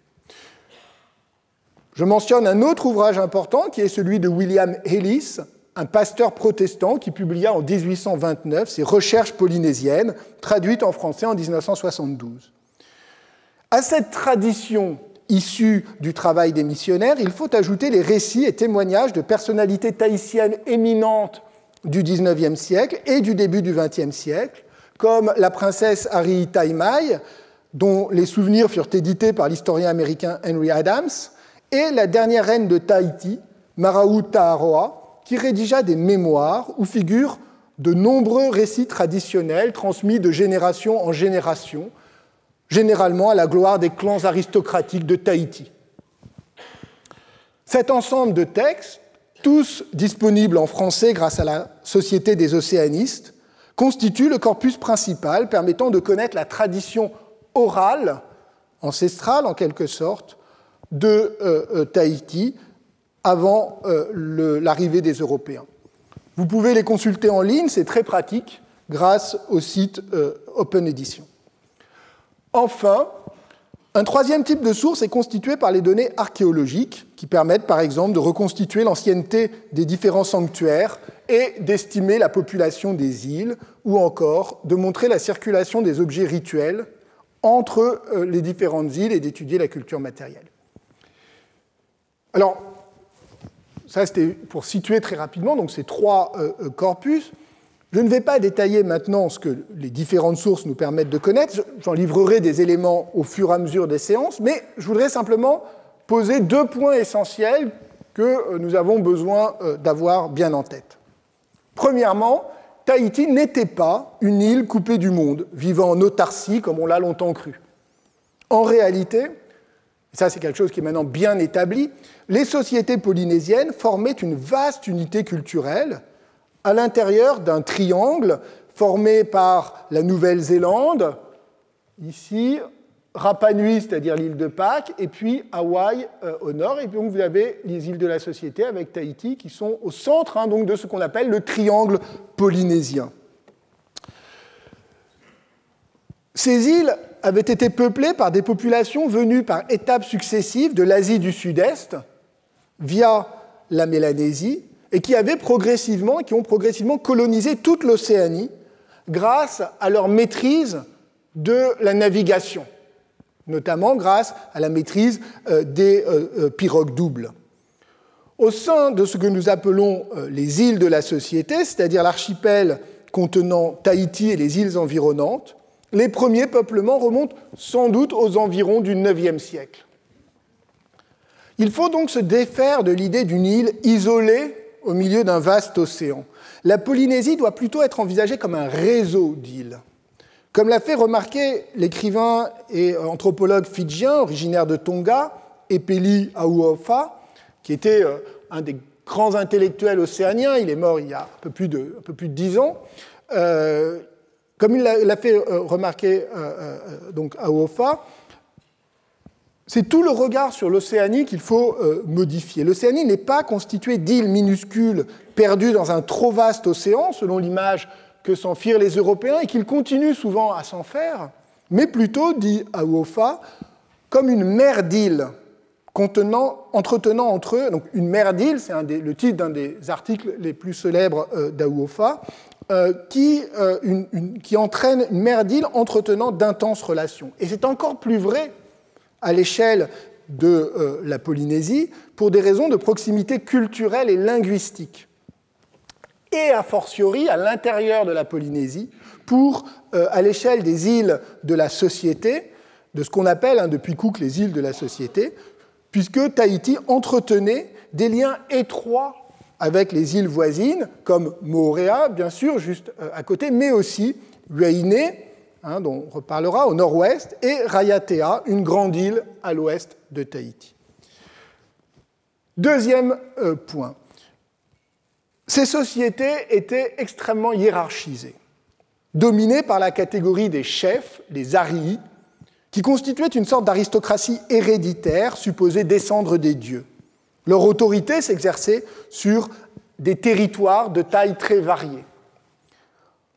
Je mentionne un autre ouvrage important qui est celui de William Ellis, un pasteur protestant qui publia en 1829 ses Recherches polynésiennes, traduites en français en 1972. À cette tradition issue du travail des missionnaires, il faut ajouter les récits et témoignages de personnalités tahitiennes éminentes du XIXe siècle et du début du XXe siècle, comme la princesse Harry Taimai, dont les souvenirs furent édités par l'historien américain Henry Adams, et la dernière reine de Tahiti, Maraou Taaroa, qui rédigea des mémoires où figurent de nombreux récits traditionnels transmis de génération en génération, généralement à la gloire des clans aristocratiques de Tahiti. Cet ensemble de textes, tous disponibles en français grâce à la Société des océanistes, constitue le corpus principal permettant de connaître la tradition orale, ancestrale en quelque sorte, de Tahiti avant l'arrivée des Européens. Vous pouvez les consulter en ligne, c'est très pratique, grâce au site Open Edition. Enfin, un troisième type de source est constitué par les données archéologiques, qui permettent par exemple de reconstituer l'ancienneté des différents sanctuaires et d'estimer la population des îles, ou encore de montrer la circulation des objets rituels entre les différentes îles et d'étudier la culture matérielle. Alors, ça c'était pour situer très rapidement donc ces trois corpus. Je ne vais pas détailler maintenant ce que les différentes sources nous permettent de connaître, j'en livrerai des éléments au fur et à mesure des séances, mais je voudrais simplement poser deux points essentiels que nous avons besoin d'avoir bien en tête. Premièrement, Tahiti n'était pas une île coupée du monde, vivant en autarcie comme on l'a longtemps cru. En réalité, ça c'est quelque chose qui est maintenant bien établi, les sociétés polynésiennes formaient une vaste unité culturelle à l'intérieur d'un triangle formé par la Nouvelle-Zélande, ici, Rapa Nui, c'est-à-dire l'île de Pâques, et puis Hawaï au nord. Et donc vous avez les îles de la Société avec Tahiti qui sont au centre donc, de ce qu'on appelle le triangle polynésien. Ces îles avaient été peuplées par des populations venues par étapes successives de l'Asie du Sud-Est via la Mélanésie et qui ont progressivement colonisé toute l'Océanie grâce à leur maîtrise de la navigation, notamment grâce à la maîtrise des pirogues doubles. Au sein de ce que nous appelons les îles de la Société, c'est-à-dire l'archipel contenant Tahiti et les îles environnantes, les premiers peuplements remontent sans doute aux environs du IXe siècle. Il faut donc se défaire de l'idée d'une île isolée au milieu d'un vaste océan. La Polynésie doit plutôt être envisagée comme un réseau d'îles. Comme l'a fait remarquer l'écrivain et anthropologue fidjien originaire de Tonga, Epeli Auofa, qui était un des grands intellectuels océaniens, il est mort il y a un peu plus de 10 ans, comme il l'a fait remarquer donc Auofa, c'est tout le regard sur l'Océanie qu'il faut modifier. L'Océanie n'est pas constituée d'îles minuscules perdues dans un trop vaste océan, selon l'image que s'en firent les Européens et qu'ils continuent souvent à s'en faire, mais plutôt, dit Auofa, comme une mer d'îles entretenant entre eux, donc une mer d'îles, c'est le titre d'un des articles les plus célèbres d'Auofa, qui entraîne une mer d'îles entretenant d'intenses relations. Et c'est encore plus vrai à l'échelle de la Polynésie pour des raisons de proximité culturelle et linguistique. Et a fortiori à l'intérieur de la Polynésie pour, à l'échelle des îles de la Société, de ce qu'on appelle depuis Cook les îles de la Société, puisque Tahiti entretenait des liens étroits avec les îles voisines, comme Moorea, bien sûr, juste à côté, mais aussi Huaïné, dont on reparlera, au nord-ouest, et Raiatea, une grande île à l'ouest de Tahiti. Deuxième point. Ces sociétés étaient extrêmement hiérarchisées, dominées par la catégorie des chefs, les arii, qui constituaient une sorte d'aristocratie héréditaire supposée descendre des dieux. Leur autorité s'exerçait sur des territoires de taille très variée.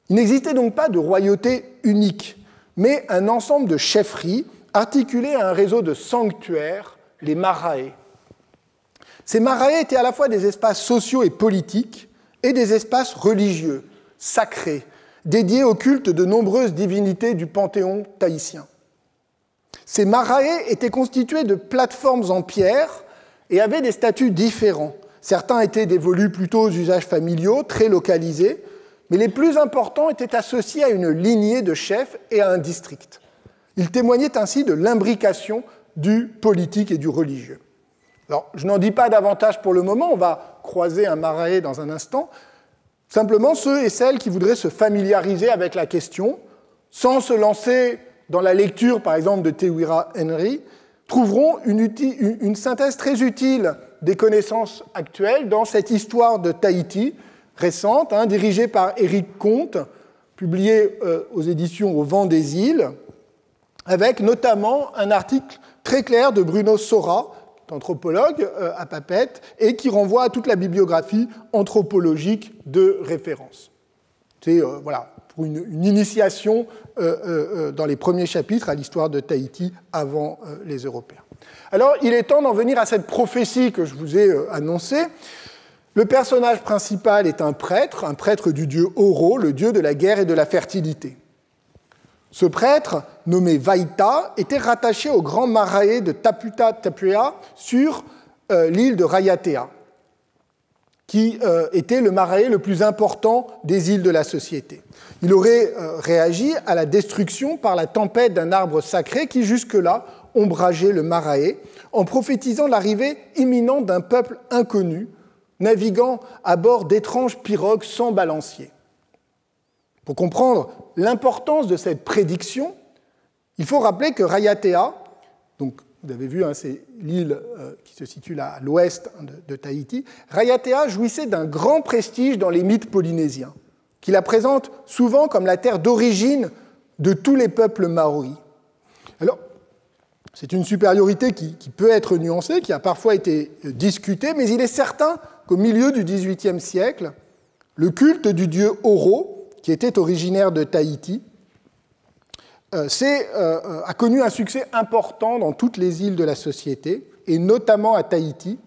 Il n'existait donc pas de royauté unique, mais un ensemble de chefferies articulées à un réseau de sanctuaires, les marae. Ces marae étaient à la fois des espaces sociaux et politiques et des espaces religieux, sacrés, dédiés au culte de nombreuses divinités du panthéon tahitien. Ces marae étaient constitués de plateformes en pierre et avaient des statuts différents. Certains étaient dévolus plutôt aux usages familiaux, très localisés, mais les plus importants étaient associés à une lignée de chefs et à un district. Ils témoignaient ainsi de l'imbrication du politique et du religieux. Alors, je n'en dis pas davantage pour le moment, on va croiser un marae dans un instant. Simplement, ceux et celles qui voudraient se familiariser avec la question, sans se lancer dans la lecture, par exemple, de Tewira Henry, trouveront une synthèse très utile des connaissances actuelles dans cette histoire de Tahiti récente, dirigée par Éric Comte, publiée aux éditions Au vent des îles, avec notamment un article très clair de Bruno Sora, anthropologue à Papeete, et qui renvoie à toute la bibliographie anthropologique de référence. C'est pour une initiation dans les premiers chapitres à l'histoire de Tahiti avant les Européens. Alors, il est temps d'en venir à cette prophétie que je vous ai annoncée. Le personnage principal est un prêtre du dieu Oro, le dieu de la guerre et de la fertilité. Ce prêtre, nommé Vaita, était rattaché au grand marae de Taputa Tapua sur l'île de Raiatea, qui était le marae le plus important des îles de la Société. Il aurait réagi à la destruction par la tempête d'un arbre sacré qui, jusque-là, ombrageait le marae, en prophétisant l'arrivée imminente d'un peuple inconnu, naviguant à bord d'étranges pirogues sans balancier. Pour comprendre l'importance de cette prédiction, il faut rappeler que Raiatea, donc vous avez vu, c'est l'île qui se situe là à l'ouest de Tahiti, Raiatea jouissait d'un grand prestige dans les mythes polynésiens, qui la présentent souvent comme la terre d'origine de tous les peuples maoris. Alors, c'est une supériorité qui peut être nuancée, qui a parfois été discutée, mais il est certain qu'au milieu du XVIIIe siècle, le culte du dieu Oro, qui était originaire de Tahiti, a connu un succès important dans toutes les îles de la Société, et notamment à Tahiti,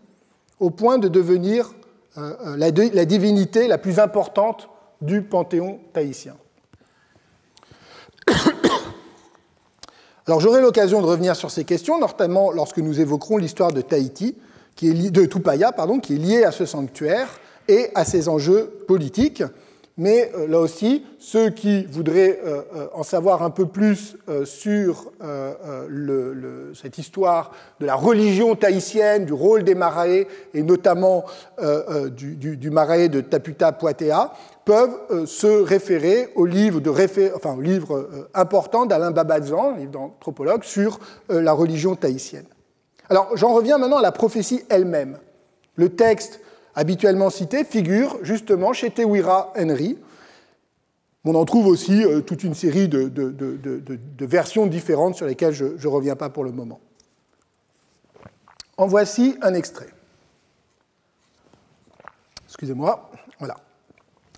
au point de devenir la divinité la plus importante du panthéon tahitien. Alors j'aurai l'occasion de revenir sur ces questions, notamment lorsque nous évoquerons l'histoire de Tahiti, de Tupaya, qui est liée à ce sanctuaire et à ses enjeux politiques. Mais là aussi, ceux qui voudraient en savoir un peu plus sur cette histoire de la religion tahitienne, du rôle des Marae, et notamment du Marae de Taputa Poatea, peuvent se référer au livre, au livre important d'Alain Babazan, livre d'anthropologue, sur la religion tahitienne. Alors, j'en reviens maintenant à la prophétie elle-même. Le texte habituellement cité figure justement chez Te Wira Henry. On en trouve aussi toute une série de versions différentes sur lesquelles je ne reviens pas pour le moment. En voici un extrait. Excusez-moi, voilà.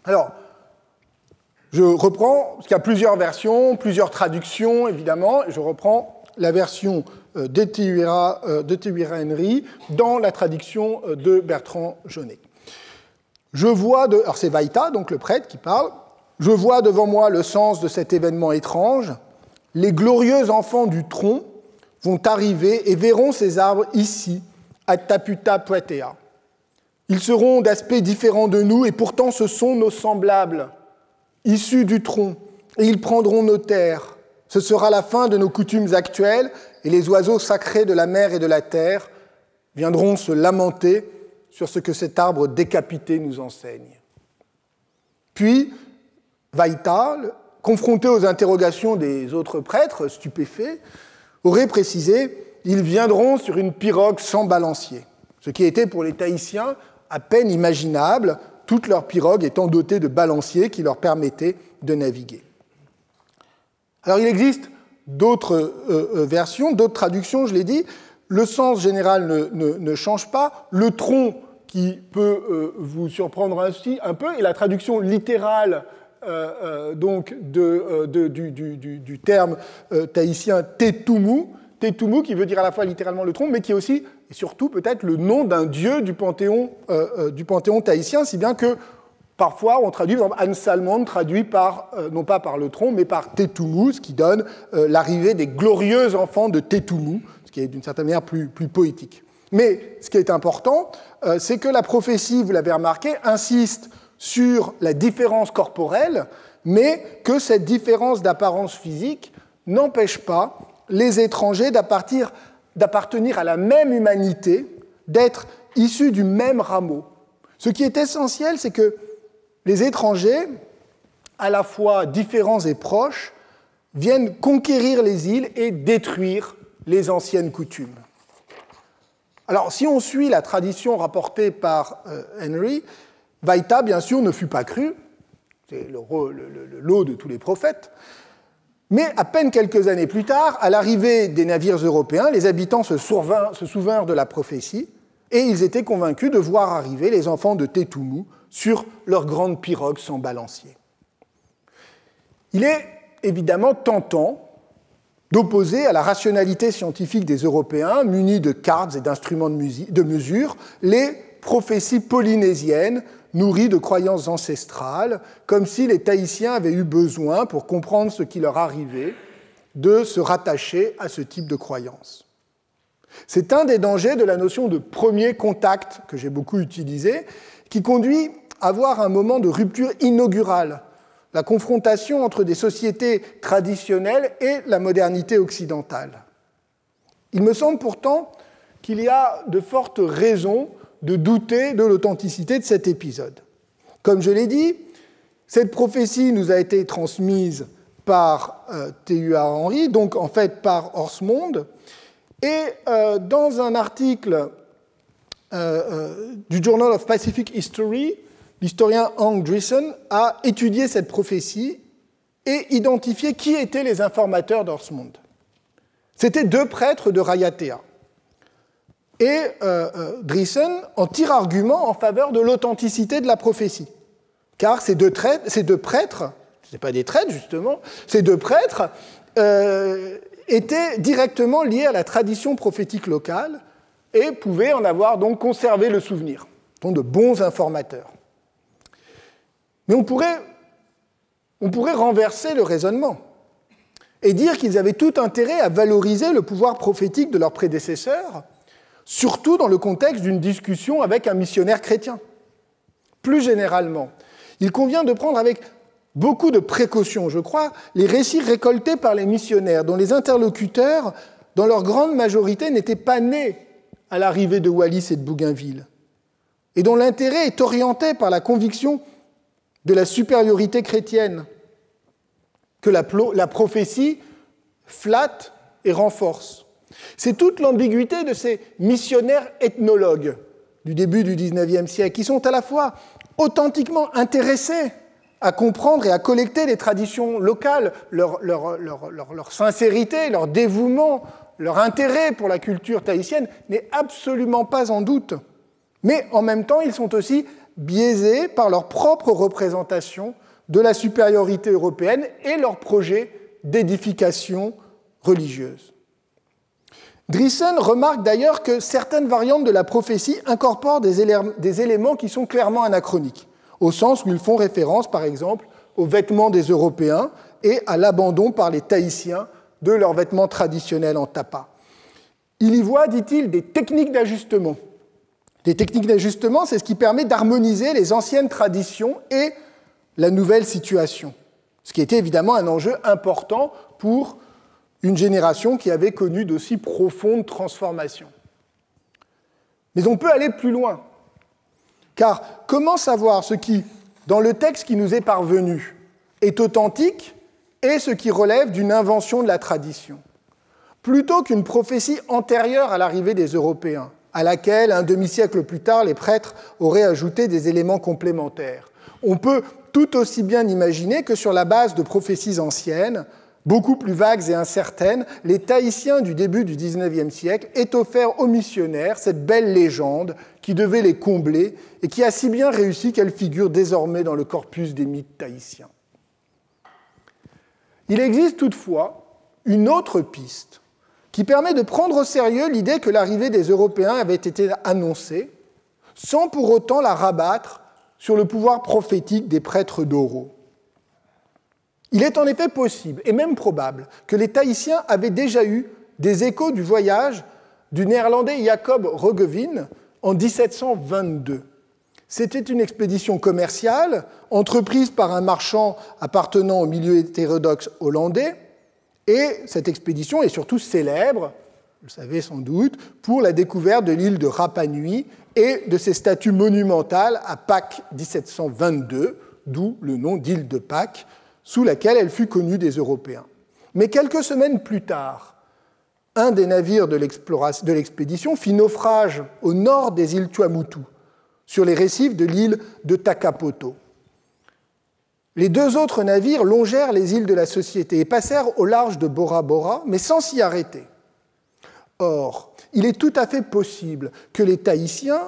Alors, je reprends, parce qu'il y a plusieurs versions, plusieurs traductions, évidemment, et je reprends la version de Te Wira Henry dans la traduction de Bertrand Jeunet. Alors c'est Vaïta, donc le prêtre, qui parle. « Je vois devant moi le sens de cet événement étrange. Les glorieux enfants du tronc vont arriver et verront ces arbres ici, à Taputa Poatea. Ils seront d'aspect différent de nous, et pourtant ce sont nos semblables, issus du tronc, et ils prendront nos terres. Ce sera la fin de nos coutumes actuelles, et les oiseaux sacrés de la mer et de la terre viendront se lamenter sur ce que cet arbre décapité nous enseigne. » Puis, Vaïta, confronté aux interrogations des autres prêtres, stupéfaits, aurait précisé « Ils viendront sur une pirogue sans balancier », ce qui était pour les Tahitiens à peine imaginable, toutes leurs pirogues étant dotées de balanciers qui leur permettaient de naviguer. Alors il existe d'autres versions, d'autres traductions, je l'ai dit. Le sens général ne change pas. Le tronc, qui peut vous surprendre ainsi un peu, et la traduction littérale donc du terme tahitien tetumu, qui veut dire à la fois littéralement le tronc, mais qui est aussi, et surtout peut-être, le nom d'un dieu du panthéon tahitien, si bien que parfois on traduit, par exemple, Anne-Salmon traduit par, non pas par le tronc, mais par Tetumu, ce qui donne l'arrivée des glorieux enfants de Tetumu, ce qui est d'une certaine manière plus poétique. Mais ce qui est important, c'est que la prophétie, vous l'avez remarqué, insiste sur la différence corporelle, mais que cette différence d'apparence physique n'empêche pas les étrangers d'appartenir à la même humanité, d'être issus du même rameau. Ce qui est essentiel, c'est que les étrangers, à la fois différents et proches, viennent conquérir les îles et détruire les anciennes coutumes. Alors, si on suit la tradition rapportée par Henry, Vaïta, bien sûr, ne fut pas cru, c'est le lot de tous les prophètes, mais à peine quelques années plus tard, à l'arrivée des navires européens, les habitants se souvinrent de la prophétie et ils étaient convaincus de voir arriver les enfants de Tetumu sur leurs grandes pirogues sans balancier. Il est évidemment tentant d'opposer à la rationalité scientifique des Européens, munis de cartes et d'instruments de mesure, les prophéties polynésiennes nourries de croyances ancestrales, comme si les Tahitiens avaient eu besoin, pour comprendre ce qui leur arrivait, de se rattacher à ce type de croyances. C'est un des dangers de la notion de premier contact, que j'ai beaucoup utilisé, qui conduit à avoir un moment de rupture inaugurale, la confrontation entre des sociétés traditionnelles et la modernité occidentale. Il me semble pourtant qu'il y a de fortes raisons de douter de l'authenticité de cet épisode. Comme je l'ai dit, cette prophétie nous a été transmise par Te Wira Henry, donc en fait par Horsmond, et dans un article du Journal of Pacific History, l'historien Hank Dreesen a étudié cette prophétie et identifié qui étaient les informateurs d'Horsmond. C'étaient deux prêtres de Raiatea. Et Dreesen en tire argument en faveur de l'authenticité de la prophétie. Car ces deux prêtres, ce n'est pas des traîtres justement, ces deux prêtres étaient directement liés à la tradition prophétique locale et pouvaient en avoir donc conservé le souvenir, donc de bons informateurs. Mais on pourrait renverser le raisonnement. et dire qu'ils avaient tout intérêt à valoriser le pouvoir prophétique de leurs prédécesseurs, surtout dans le contexte d'une discussion avec un missionnaire chrétien. Plus généralement, il convient de prendre avec beaucoup de précautions, je crois, les récits récoltés par les missionnaires, dont les interlocuteurs, dans leur grande majorité, n'étaient pas nés à l'arrivée de Wallis et de Bougainville, et dont l'intérêt est orienté par la conviction de la supériorité chrétienne, que la prophétie flatte et renforce. C'est toute l'ambiguïté de ces missionnaires ethnologues du début du XIXe siècle, qui sont à la fois authentiquement intéressés à comprendre et à collecter les traditions locales, leur sincérité, leur dévouement, leur intérêt pour la culture tahitienne n'est absolument pas en doute. Mais en même temps, ils sont aussi biaisés par leur propre représentation de la supériorité européenne et leur projet d'édification religieuse. Driessen remarque d'ailleurs que certaines variantes de la prophétie incorporent des éléments qui sont clairement anachroniques, au sens où ils font référence, par exemple, aux vêtements des Européens et à l'abandon par les Tahitiens de leurs vêtements traditionnels en tapa. Il y voit, dit-il, des techniques d'ajustement. Des techniques d'ajustement, c'est ce qui permet d'harmoniser les anciennes traditions et la nouvelle situation, ce qui était évidemment un enjeu important pour une génération qui avait connu d'aussi profondes transformations. Mais on peut aller plus loin, car comment savoir ce qui, dans le texte qui nous est parvenu, est authentique et ce qui relève d'une invention de la tradition, plutôt qu'une prophétie antérieure à l'arrivée des Européens, à laquelle, un demi-siècle plus tard, les prêtres auraient ajouté des éléments complémentaires. On peut tout aussi bien imaginer que sur la base de prophéties anciennes, beaucoup plus vagues et incertaines, les Tahitiens du début du XIXe siècle aient offert aux missionnaires cette belle légende qui devait les combler et qui a si bien réussi qu'elle figure désormais dans le corpus des mythes tahitiens. Il existe toutefois une autre piste qui permet de prendre au sérieux l'idée que l'arrivée des Européens avait été annoncée, sans pour autant la rabattre sur le pouvoir prophétique des prêtres d'Oro. Il est en effet possible, et même probable, que les Tahitiens avaient déjà eu des échos du voyage du néerlandais Jacob Roggeveen en 1722. C'était une expédition commerciale entreprise par un marchand appartenant au milieu hétérodoxe hollandais, et cette expédition est surtout célèbre, vous le savez sans doute, pour la découverte de l'île de Rapa Nui et de ses statues monumentales à Pâques 1722, d'où le nom d'île de Pâques, sous laquelle elle fut connue des Européens. Mais quelques semaines plus tard, un des navires de l'expédition fit naufrage au nord des îles Tuamotu, sur les récifs de l'île de Takapoto. Les deux autres navires longèrent les îles de la Société et passèrent au large de Bora Bora, mais sans s'y arrêter. Or, il est tout à fait possible que les Tahitiens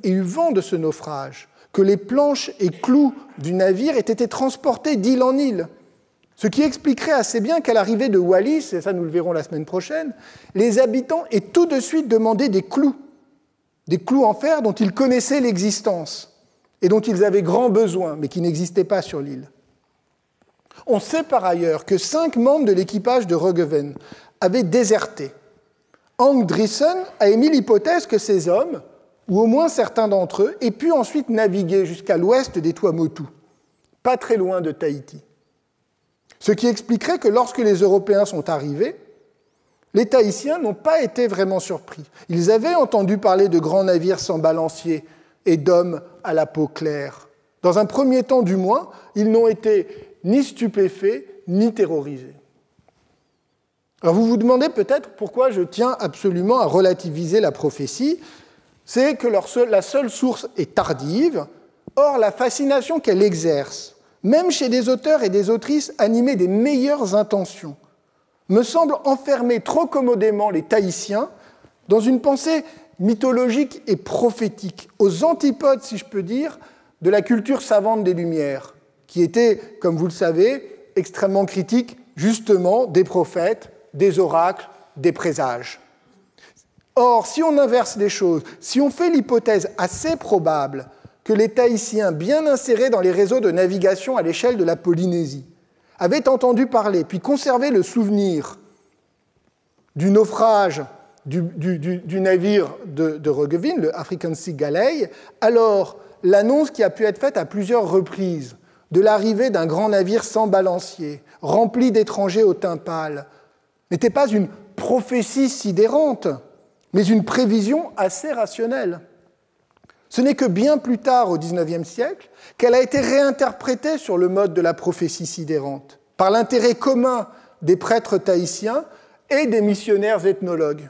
aient eu vent de ce naufrage, que les planches et clous du navire aient été transportés d'île en île, ce qui expliquerait assez bien qu'à l'arrivée de Wallis, et ça nous le verrons la semaine prochaine, les habitants aient tout de suite demandé des clous en fer dont ils connaissaient l'existence et dont ils avaient grand besoin, mais qui n'existaient pas sur l'île. On sait par ailleurs que 5 membres de l'équipage de Roggeveen avaient déserté. Hank Driessen a émis l'hypothèse que ces hommes, ou au moins certains d'entre eux, aient pu ensuite naviguer jusqu'à l'ouest des Tuamotu, pas très loin de Tahiti. Ce qui expliquerait que lorsque les Européens sont arrivés, les Tahitiens n'ont pas été vraiment surpris. Ils avaient entendu parler de grands navires sans balancier et d'hommes à la peau claire. Dans un premier temps du moins, ils n'ont été ni stupéfaits ni terrorisés. Alors vous vous demandez peut-être pourquoi je tiens absolument à relativiser la prophétie. C'est que la seule source est tardive, or la fascination qu'elle exerce, même chez des auteurs et des autrices animés des meilleures intentions, me semble enfermer trop commodément les Tahitiens dans une pensée mythologique et prophétique, aux antipodes, si je peux dire, de la culture savante des Lumières, qui était, comme vous le savez, extrêmement critique, justement, des prophètes, des oracles, des présages. Or, si on inverse les choses, si on fait l'hypothèse assez probable que les Tahitiens, bien insérés dans les réseaux de navigation à l'échelle de la Polynésie, avaient entendu parler, puis conservé le souvenir du naufrage du navire de Roggeveen, le African Sea Galley, alors l'annonce qui a pu être faite à plusieurs reprises de l'arrivée d'un grand navire sans balancier, rempli d'étrangers au teint pâle, n'était pas une prophétie sidérante, mais une prévision assez rationnelle. Ce n'est que bien plus tard, au XIXe siècle, qu'elle a été réinterprétée sur le mode de la prophétie sidérante, par l'intérêt commun des prêtres tahitiens et des missionnaires ethnologues.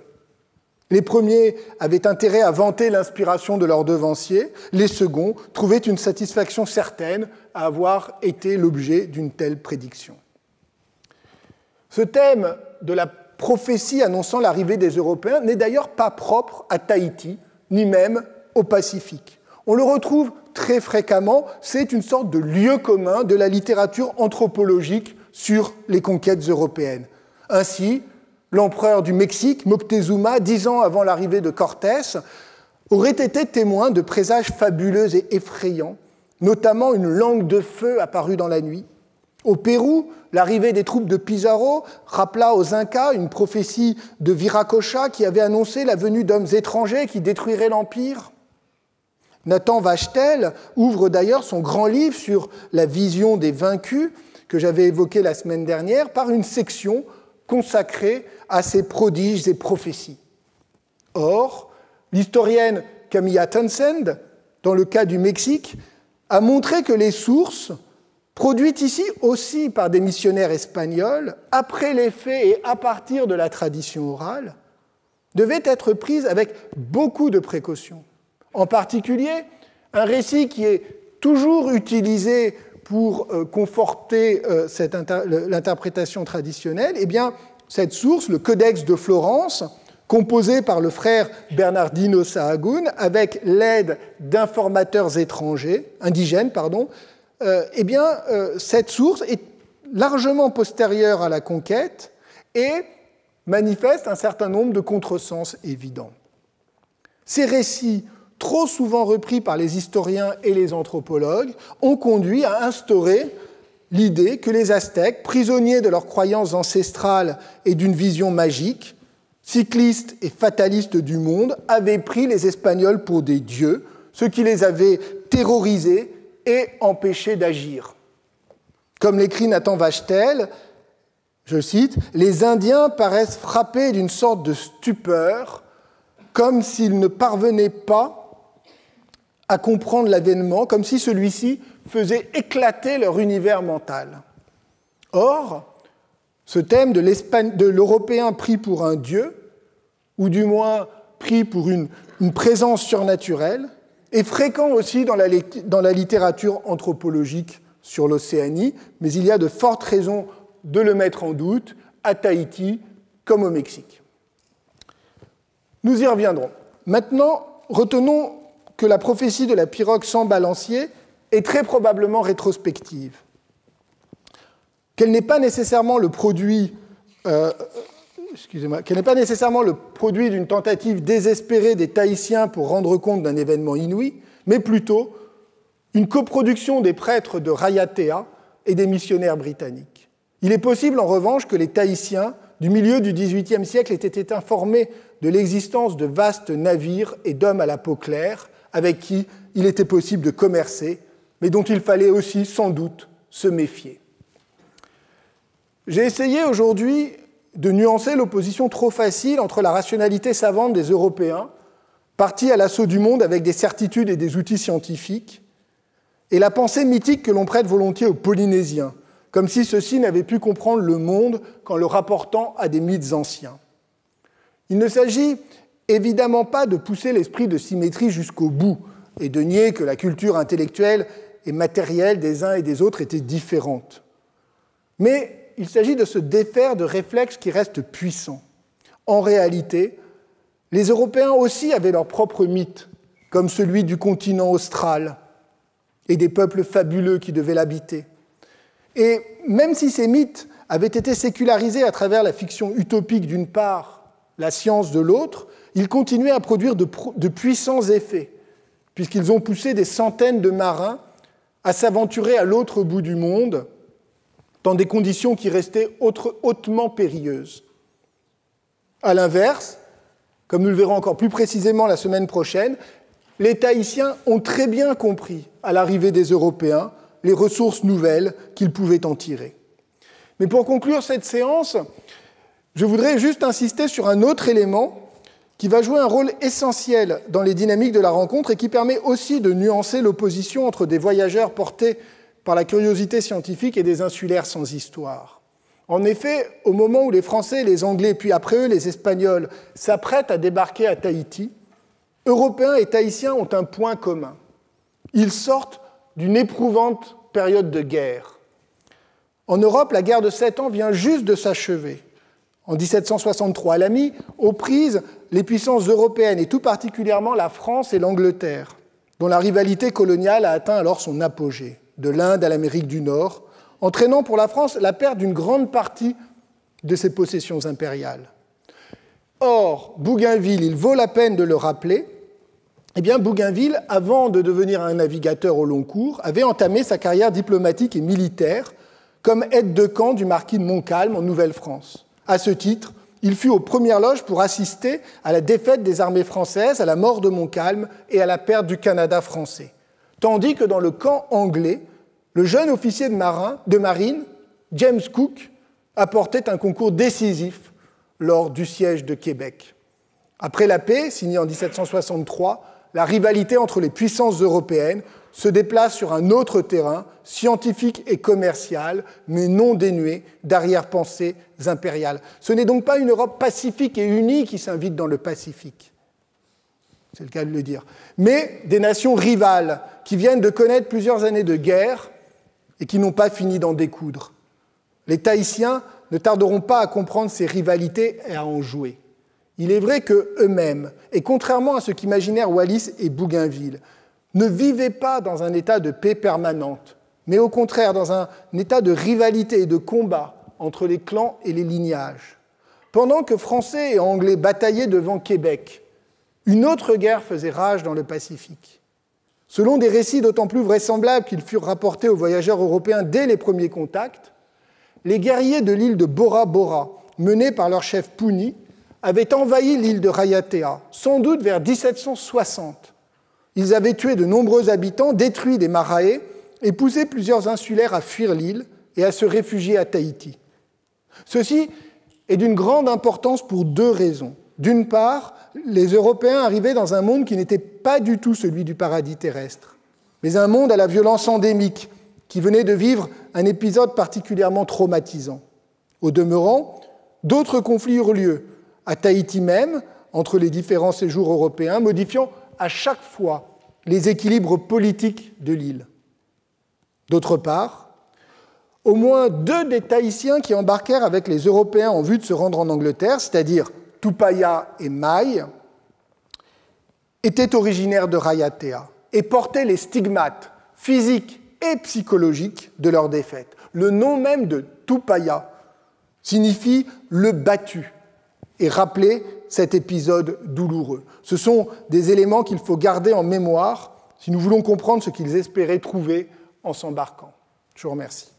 Les premiers avaient intérêt à vanter l'inspiration de leurs devanciers, les seconds trouvaient une satisfaction certaine à avoir été l'objet d'une telle prédiction. Ce thème de la prophétie annonçant l'arrivée des Européens n'est d'ailleurs pas propre à Tahiti, ni même au Pacifique. On le retrouve très fréquemment, c'est une sorte de lieu commun de la littérature anthropologique sur les conquêtes européennes. Ainsi, l'empereur du Mexique, Moctezuma, 10 ans avant l'arrivée de Cortés, aurait été témoin de présages fabuleux et effrayants, notamment une langue de feu apparue dans la nuit. Au Pérou, l'arrivée des troupes de Pizarro rappela aux Incas une prophétie de Viracocha qui avait annoncé la venue d'hommes étrangers qui détruiraient l'Empire. Nathan Wachtel ouvre d'ailleurs son grand livre sur la vision des vaincus, que j'avais évoqué la semaine dernière, par une section consacrée à ces prodiges et prophéties. Or, l'historienne Camilla Townsend, dans le cas du Mexique, a montré que les sources, produites ici aussi par des missionnaires espagnols, après les faits et à partir de la tradition orale, devaient être prises avec beaucoup de précautions. En particulier, un récit qui est toujours utilisé pour conforter l'interprétation traditionnelle, eh bien, cette source, le Codex de Florence, composé par le frère Bernardino Sahagún, avec l'aide d'informateurs indigènes, cette source est largement postérieure à la conquête et manifeste un certain nombre de contresens évidents. Ces récits, trop souvent repris par les historiens et les anthropologues, ont conduit à instaurer l'idée que les Aztèques, prisonniers de leurs croyances ancestrales et d'une vision magique, cyclistes et fatalistes du monde, avaient pris les Espagnols pour des dieux, ce qui les avait terrorisés et empêchés d'agir. Comme l'écrit Nathan Wachtel, je cite, « Les Indiens paraissent frappés d'une sorte de stupeur, comme s'ils ne parvenaient pas à comprendre l'avènement, comme si celui-ci faisait éclater leur univers mental. » Or, ce thème de l'Européen pris pour un dieu, ou du moins pris pour une présence surnaturelle, est fréquent aussi dans la littérature anthropologique sur l'Océanie, mais il y a de fortes raisons de le mettre en doute à Tahiti comme au Mexique. Nous y reviendrons. Maintenant, retenons que la prophétie de la pirogue sans balancier est très probablement rétrospective, qu'elle n'est pas nécessairement le produit d'une tentative désespérée des Tahitiens pour rendre compte d'un événement inouï, mais plutôt une coproduction des prêtres de Raiatea et des missionnaires britanniques. Il est possible, en revanche, que les Tahitiens du milieu du XVIIIe siècle aient été informés de l'existence de vastes navires et d'hommes à la peau claire avec qui il était possible de commercer, mais dont il fallait aussi, sans doute, se méfier. J'ai essayé aujourd'hui de nuancer l'opposition trop facile entre la rationalité savante des Européens, partis à l'assaut du monde avec des certitudes et des outils scientifiques, et la pensée mythique que l'on prête volontiers aux Polynésiens, comme si ceux-ci n'avaient pu comprendre le monde qu'en le rapportant à des mythes anciens. Il ne s'agit évidemment pas de pousser l'esprit de symétrie jusqu'au bout et de nier que la culture intellectuelle et matérielle des uns et des autres était différente. Mais il s'agit de se défaire de réflexes qui restent puissants. En réalité, les Européens aussi avaient leurs propres mythes, comme celui du continent austral et des peuples fabuleux qui devaient l'habiter. Et même si ces mythes avaient été sécularisés à travers la fiction utopique d'une part, la science de l'autre, ils continuaient à produire de puissants effets, puisqu'ils ont poussé des centaines de marins à s'aventurer à l'autre bout du monde dans des conditions qui restaient hautement périlleuses. À l'inverse, comme nous le verrons encore plus précisément la semaine prochaine, les Tahitiens ont très bien compris, à l'arrivée des Européens, les ressources nouvelles qu'ils pouvaient en tirer. Mais pour conclure cette séance, je voudrais juste insister sur un autre élément qui va jouer un rôle essentiel dans les dynamiques de la rencontre et qui permet aussi de nuancer l'opposition entre des voyageurs portés par la curiosité scientifique et des insulaires sans histoire. En effet, au moment où les Français, les Anglais, puis après eux les Espagnols, s'apprêtent à débarquer à Tahiti, Européens et Tahitiens ont un point commun. Ils sortent d'une éprouvante période de guerre. En Europe, la guerre de 7 ans vient juste de s'achever. En 1763, elle a mis aux prises les puissances européennes, et tout particulièrement la France et l'Angleterre, dont la rivalité coloniale a atteint alors son apogée, de l'Inde à l'Amérique du Nord, entraînant pour la France la perte d'une grande partie de ses possessions impériales. Or, Bougainville, il vaut la peine de le rappeler, eh bien, Bougainville, avant de devenir un navigateur au long cours, avait entamé sa carrière diplomatique et militaire comme aide-de-camp du marquis de Montcalm en Nouvelle-France. À ce titre, il fut aux premières loges pour assister à la défaite des armées françaises, à la mort de Montcalm et à la perte du Canada français. Tandis que dans le camp anglais, le jeune officier de marine, James Cook, apportait un concours décisif lors du siège de Québec. Après la paix, signée en 1763, la rivalité entre les puissances européennes se déplace sur un autre terrain, scientifique et commercial, mais non dénué d'arrière-pensées impériales. Ce n'est donc pas une Europe pacifique et unie qui s'invite dans le Pacifique, c'est le cas de le dire, mais des nations rivales qui viennent de connaître plusieurs années de guerre et qui n'ont pas fini d'en découdre. Les Tahitiens ne tarderont pas à comprendre ces rivalités et à en jouer. Il est vrai qu'eux-mêmes, et contrairement à ce qu'imaginèrent Wallis et Bougainville, ne vivaient pas dans un état de paix permanente, mais au contraire dans un état de rivalité et de combat entre les clans et les lignages. Pendant que Français et Anglais bataillaient devant Québec, une autre guerre faisait rage dans le Pacifique. Selon des récits d'autant plus vraisemblables qu'ils furent rapportés aux voyageurs européens dès les premiers contacts, les guerriers de l'île de Bora Bora, menés par leur chef Puni, avaient envahi l'île de Raiatea, sans doute vers 1760. Ils avaient tué de nombreux habitants, détruit des marae et poussé plusieurs insulaires à fuir l'île et à se réfugier à Tahiti. Ceci est d'une grande importance pour deux raisons. D'une part, les Européens arrivaient dans un monde qui n'était pas du tout celui du paradis terrestre, mais un monde à la violence endémique, qui venait de vivre un épisode particulièrement traumatisant. Au demeurant, d'autres conflits eurent lieu, à Tahiti même, entre les différents séjours européens, modifiant à chaque fois les équilibres politiques de l'île. D'autre part, au moins 2 des Tahitiens qui embarquèrent avec les Européens en vue de se rendre en Angleterre, c'est-à-dire Tupaya et Mai, étaient originaires de Raiatea et portaient les stigmates physiques et psychologiques de leur défaite. Le nom même de Tupaya signifie « le battu » et rappelait cet épisode douloureux. Ce sont des éléments qu'il faut garder en mémoire si nous voulons comprendre ce qu'ils espéraient trouver en s'embarquant. Je vous remercie.